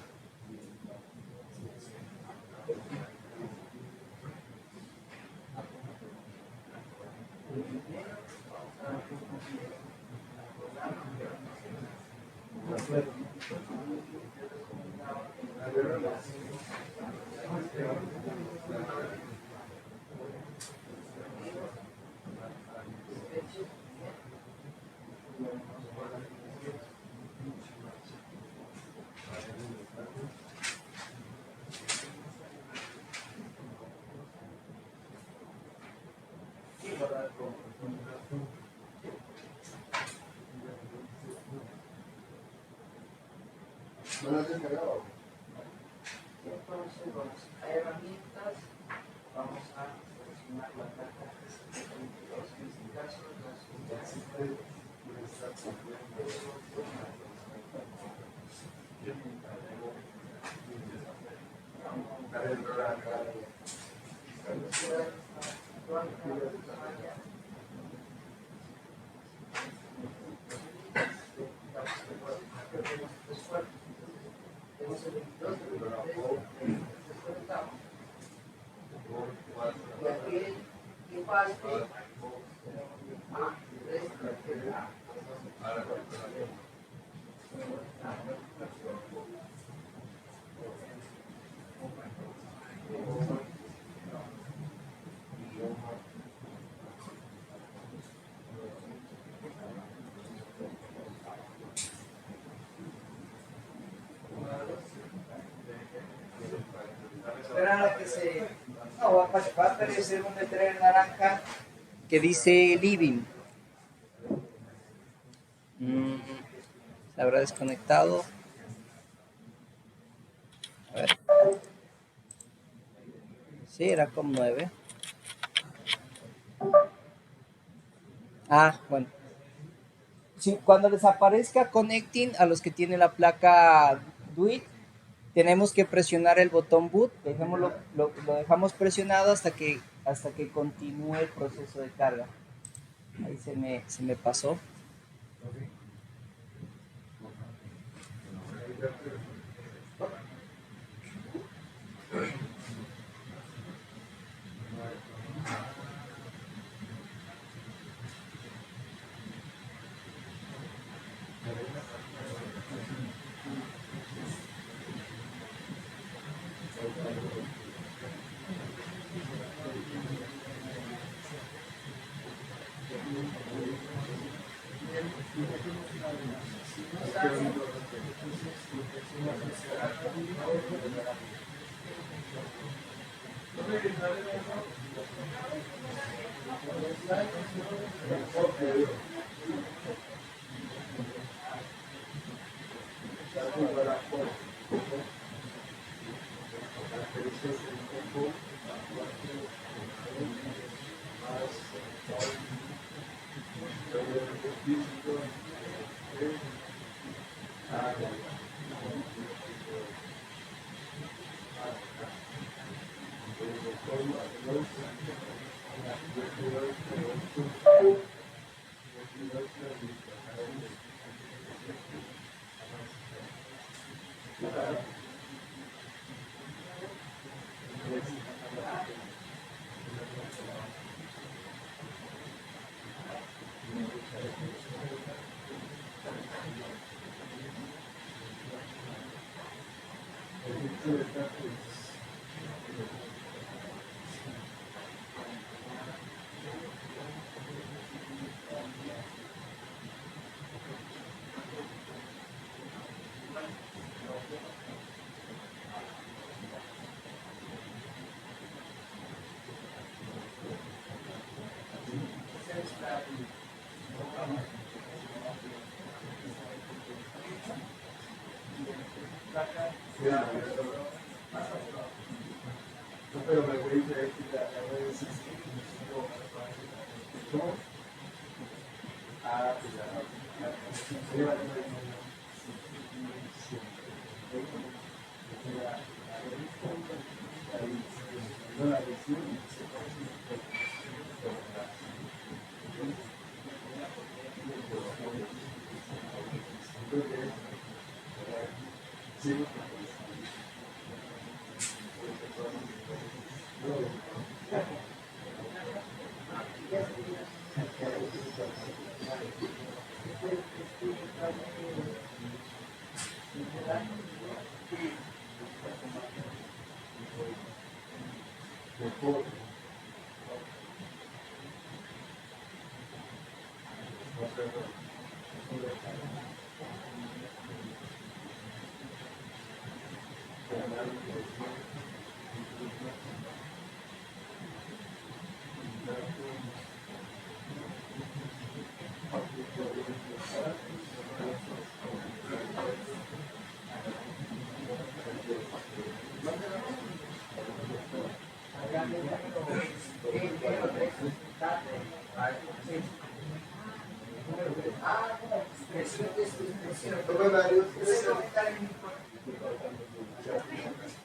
Entonces, bueno, hay herramientas, vamos a seleccionar la caja 22, en este caso, esperar a que se... No, va a aparecer un letrero naranja que dice living. Se habrá desconectado. A ver. Sí, era con 9. Bueno. Sí, cuando les aparezca connecting a los que tienen la placa DUIT, tenemos que presionar el botón boot. Lo dejamos presionado hasta que continúe el proceso de carga. Ahí se me pasó.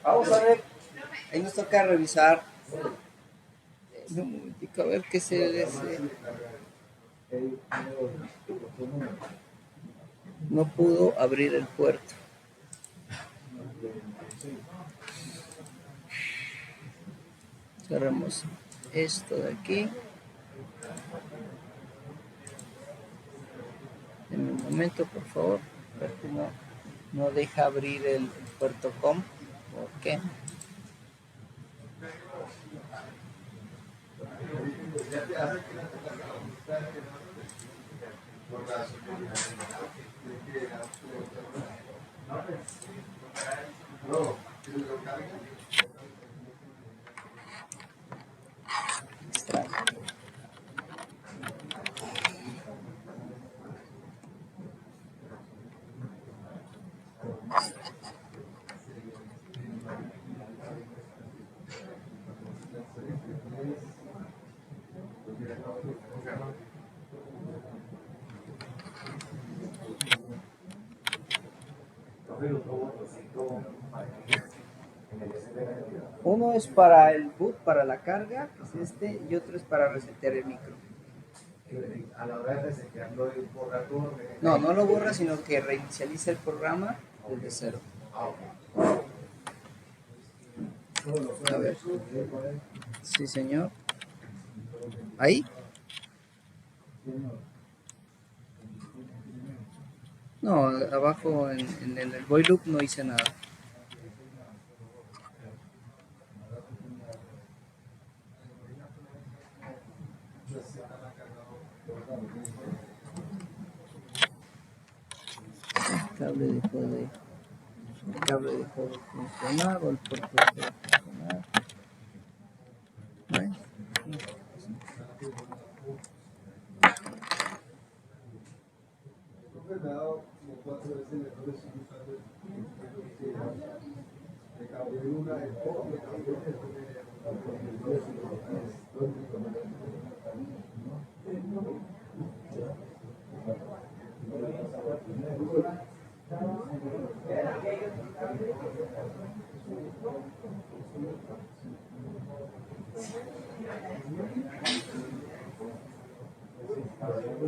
Vamos a ver, ahí nos toca revisar. Un momentico, a ver qué se dice. No pudo abrir el puerto. Cerramos esto de aquí. En un momento, por favor. A ver que no deja abrir el puerto com. ¿Por qué? Extraño. Uno es para el boot, para la carga, que es este, y otro es para resetear el micro. A la hora de resetearlo, borra todo. No, no lo borra, sino que reinicializa el programa desde cero. A ver. Sí, señor. ¿Ahí? No, abajo en el void loop no hice nada. El cable dejó de funcionar o el puerto dejó de funcionar. Bueno.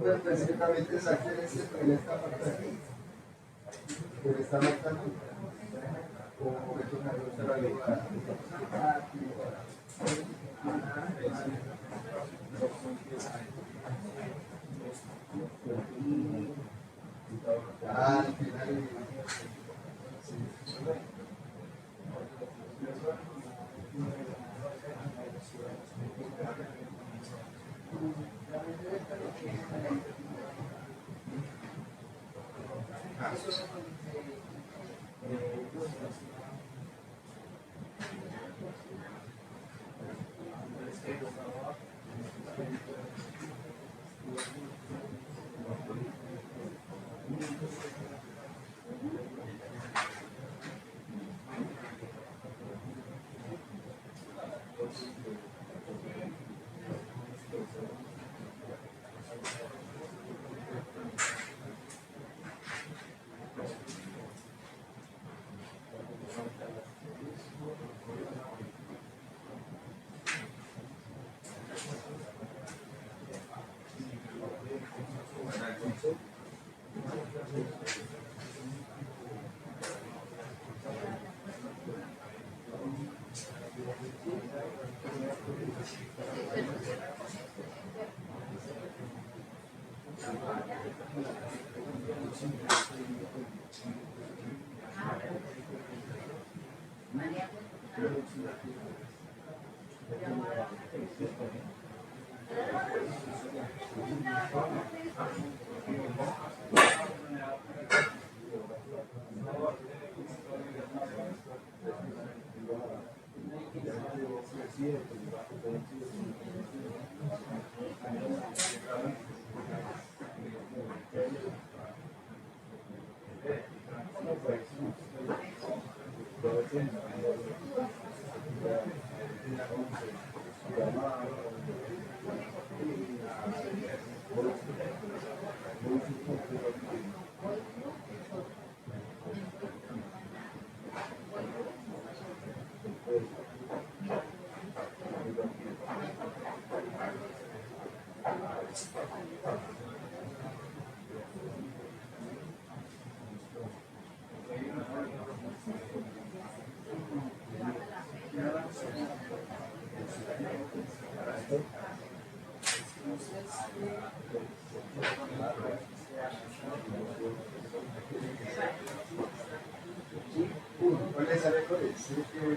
Específicamente saquen en esta parte de aquí, que está marcando, como que no se la ayuda. Al final. ¿Cuál es el récord? Sí, que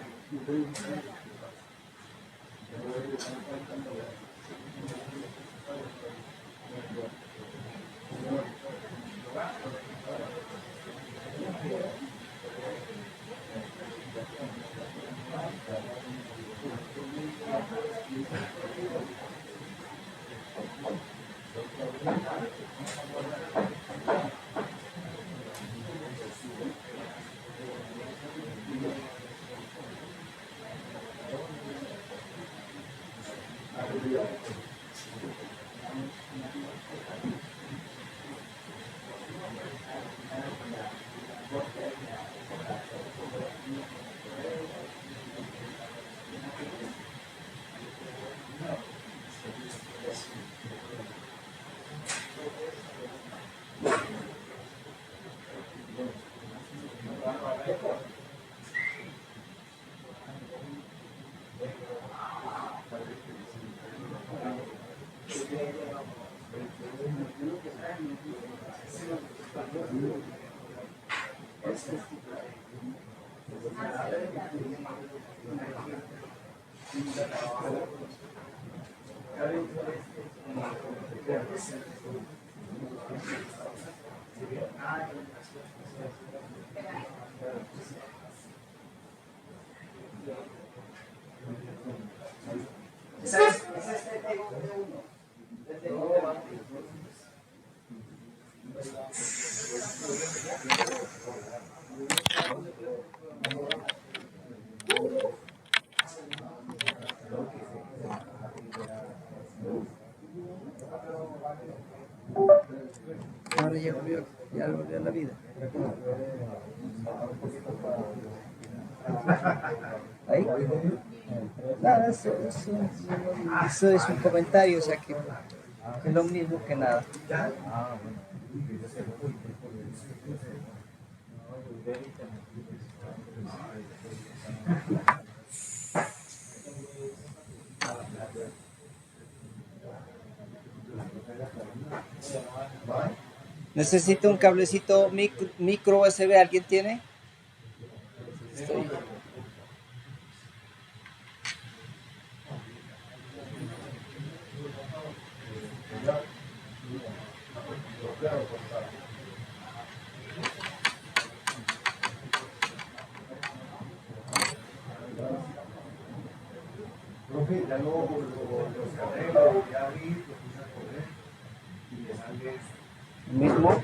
Ahora ya volvió a la vida. ¿Ahí? Nada, eso es un comentario, o sea que es lo mismo que nada. Necesito un cablecito micro USB, ¿alguien tiene? Estoy. profe, ya los carreros, ya vi, lo puse a correr y le sale ¿Mismo?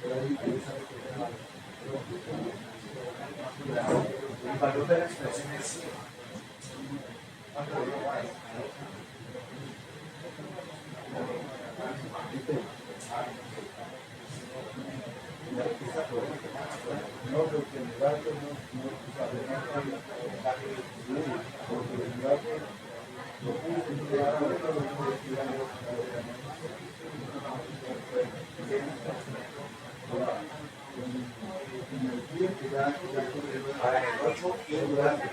El valor de la expresión es no, porque el gato no sabe nada. Porque el gato lo puso y ahora lo puede tirar. Para el 8 y el durante.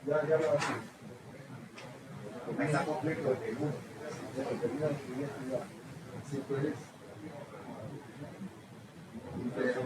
Ya lo hace. Está completo el mundo. Sí, pues. Pero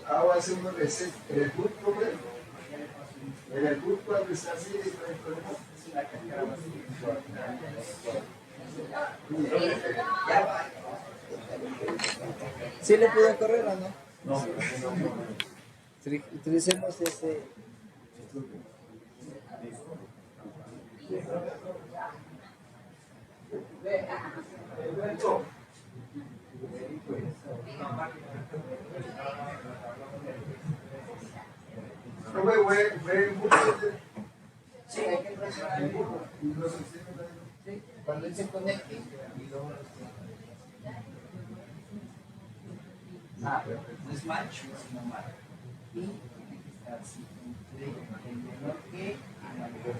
ahora hacemos en el boot problem. En el boot cuando está así, ¿Sí le pudo correr o no? no. Utilicemos ese. Sí, hay que presionar el burro. Sí, cuando él se conecte y luego no es macho, sino macho. Y tiene que estar así entre el menor que y la mayor.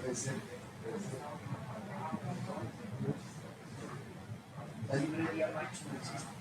La librería macho no existe.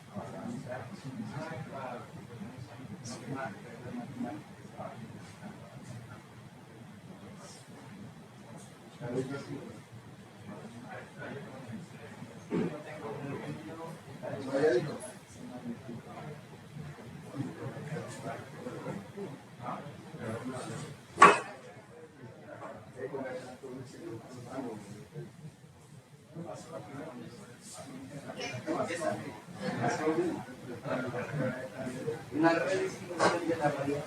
Una redistribución de la variedad.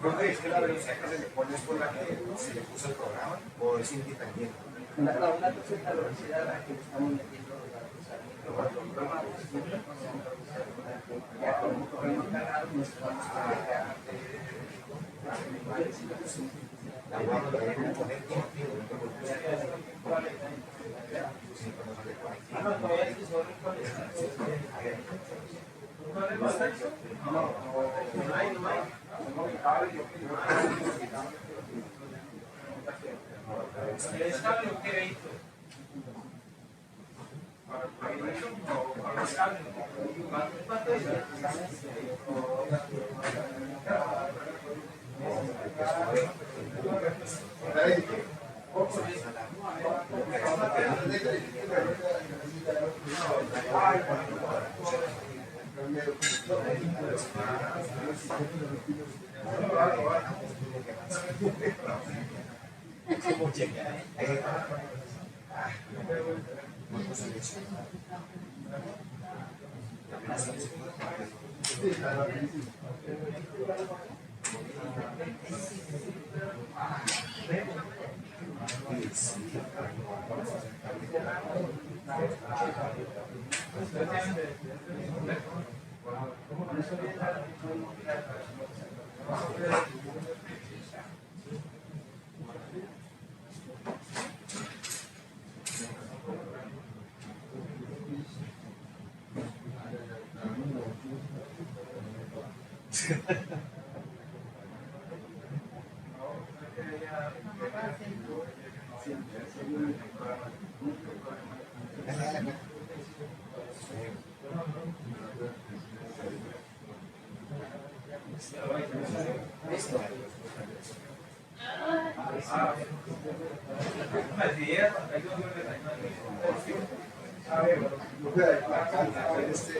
Profe, es que la velocidad que se le pone es por la que se le puso el programa o es independiente. Una cosa es la velocidad a la que estamos metiendo los datos al microprograma, ya con un programa cargado nos vamos a cargar La vamos a tener un conector.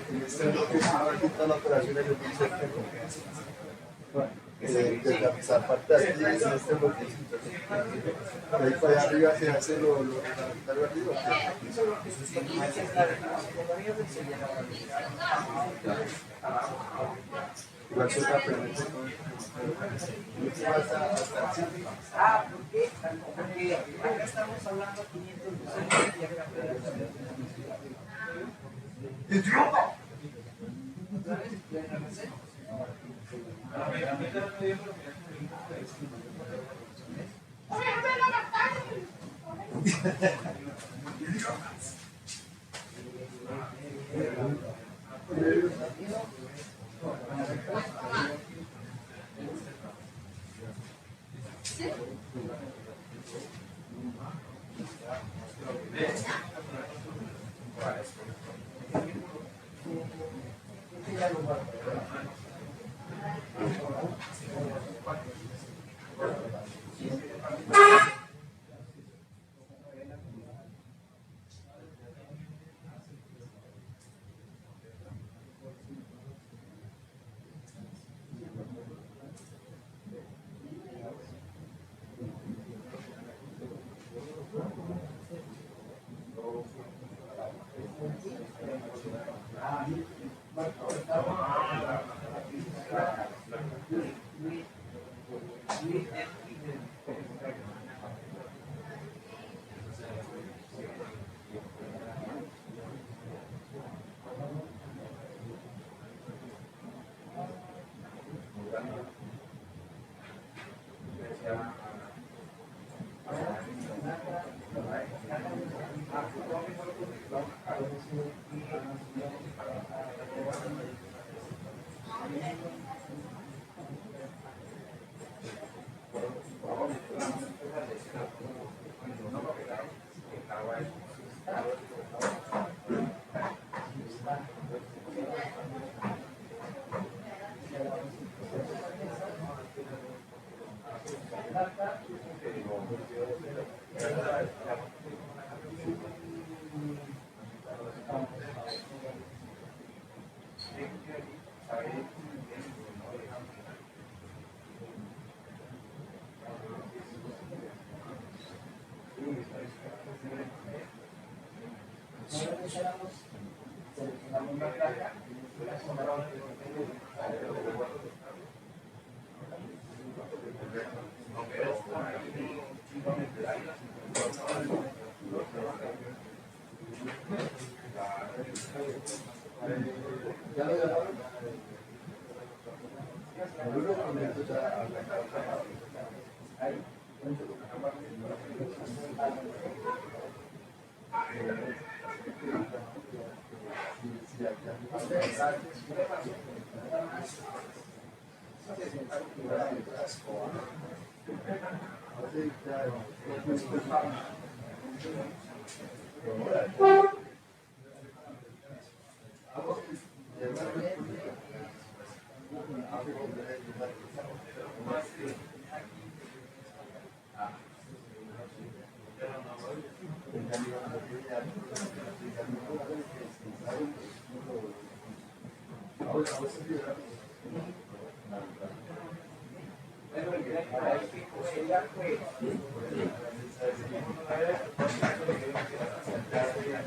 En este bloque, la operación de de la parte de aquí, en este bloquecito. De ahí para allá arriba se hace lo de arriba. Igual se está aprendiendo. Ah, ¿por qué? Porque acá estamos hablando 500 y acá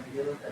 ¡idiota!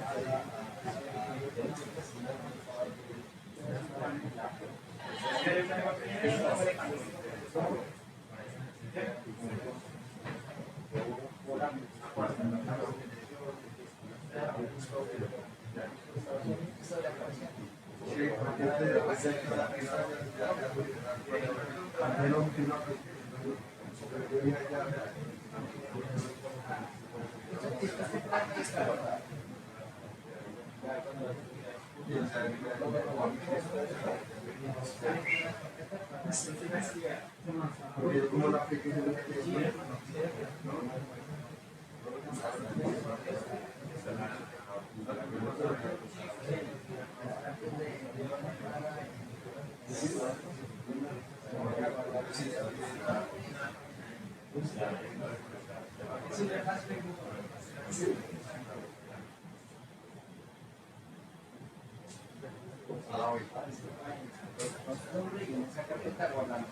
Y en esa carpeta guardamos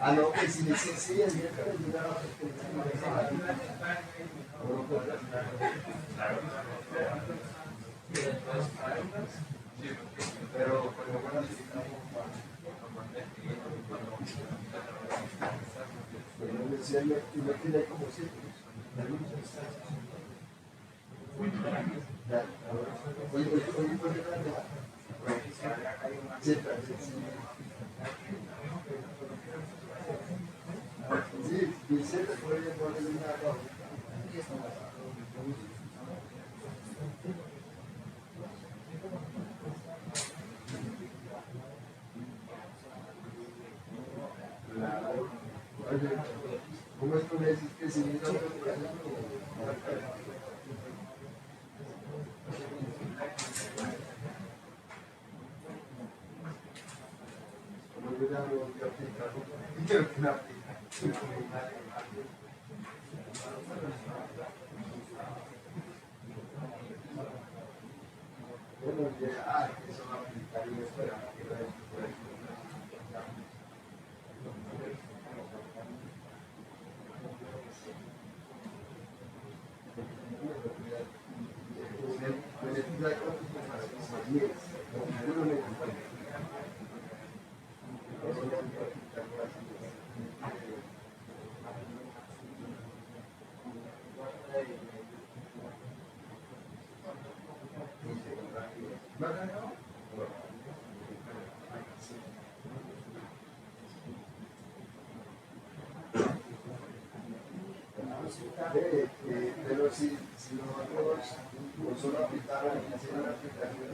Ah, no, que si sí, pero y no tiene como siempre. Sí, Vicente puede ponerle una ¿cómo es que me dices que si no pero si nosotros no solo aplicaron y hicieron la aplicación,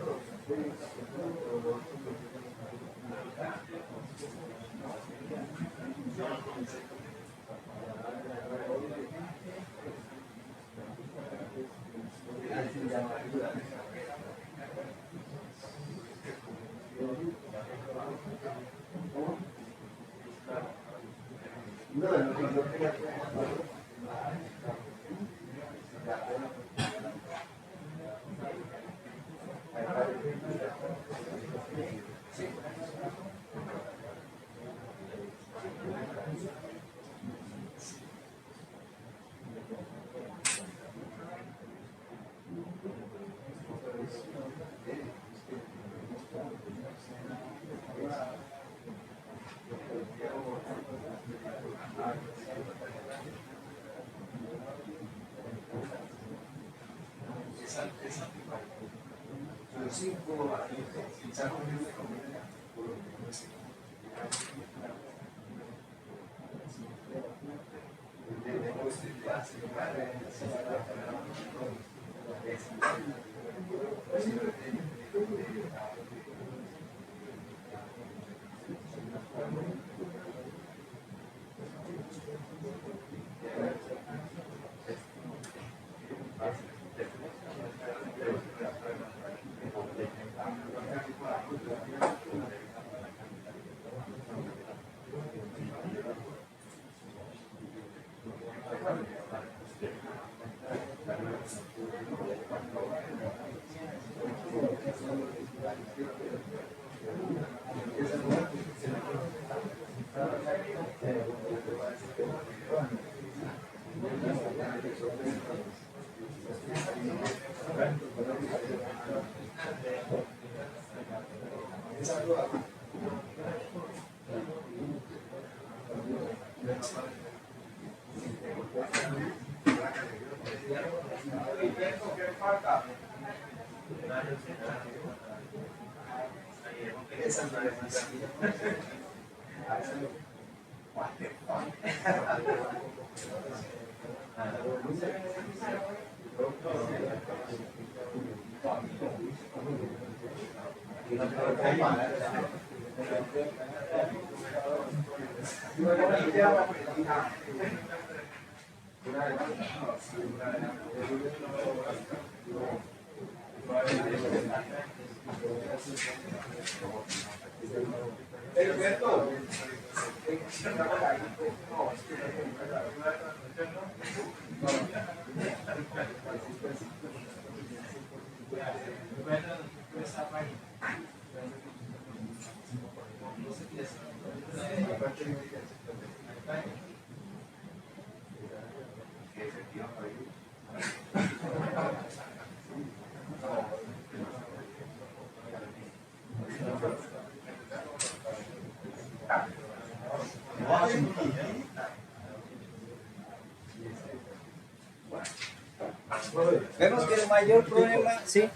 Vemos que el mayor problema, sí.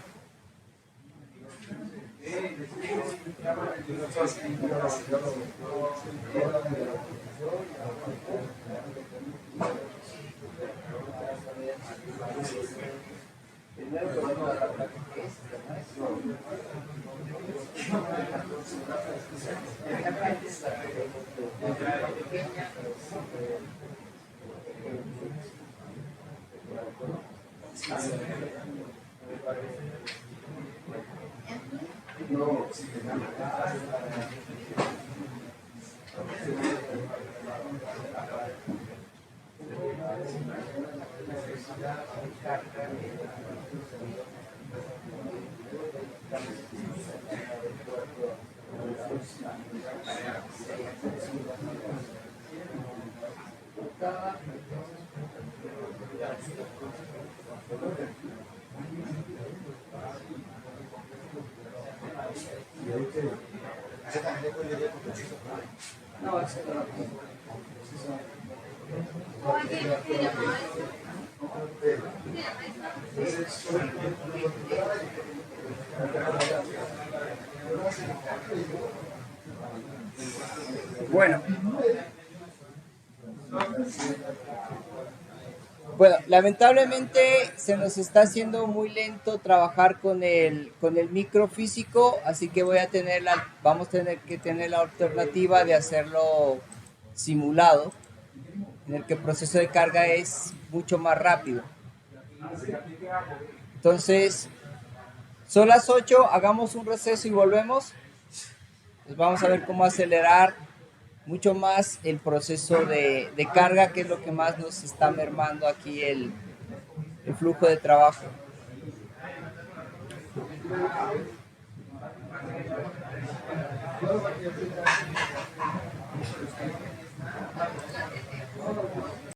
Bueno, lamentablemente se nos está haciendo muy lento trabajar con el micro físico, así que vamos a tener que tener la alternativa de hacerlo simulado, en el que el proceso de carga es mucho más rápido. Entonces, son las 8, hagamos un receso y volvemos. Pues vamos a ver cómo acelerar mucho más el proceso de carga, que es lo que más nos está mermando aquí el flujo de trabajo.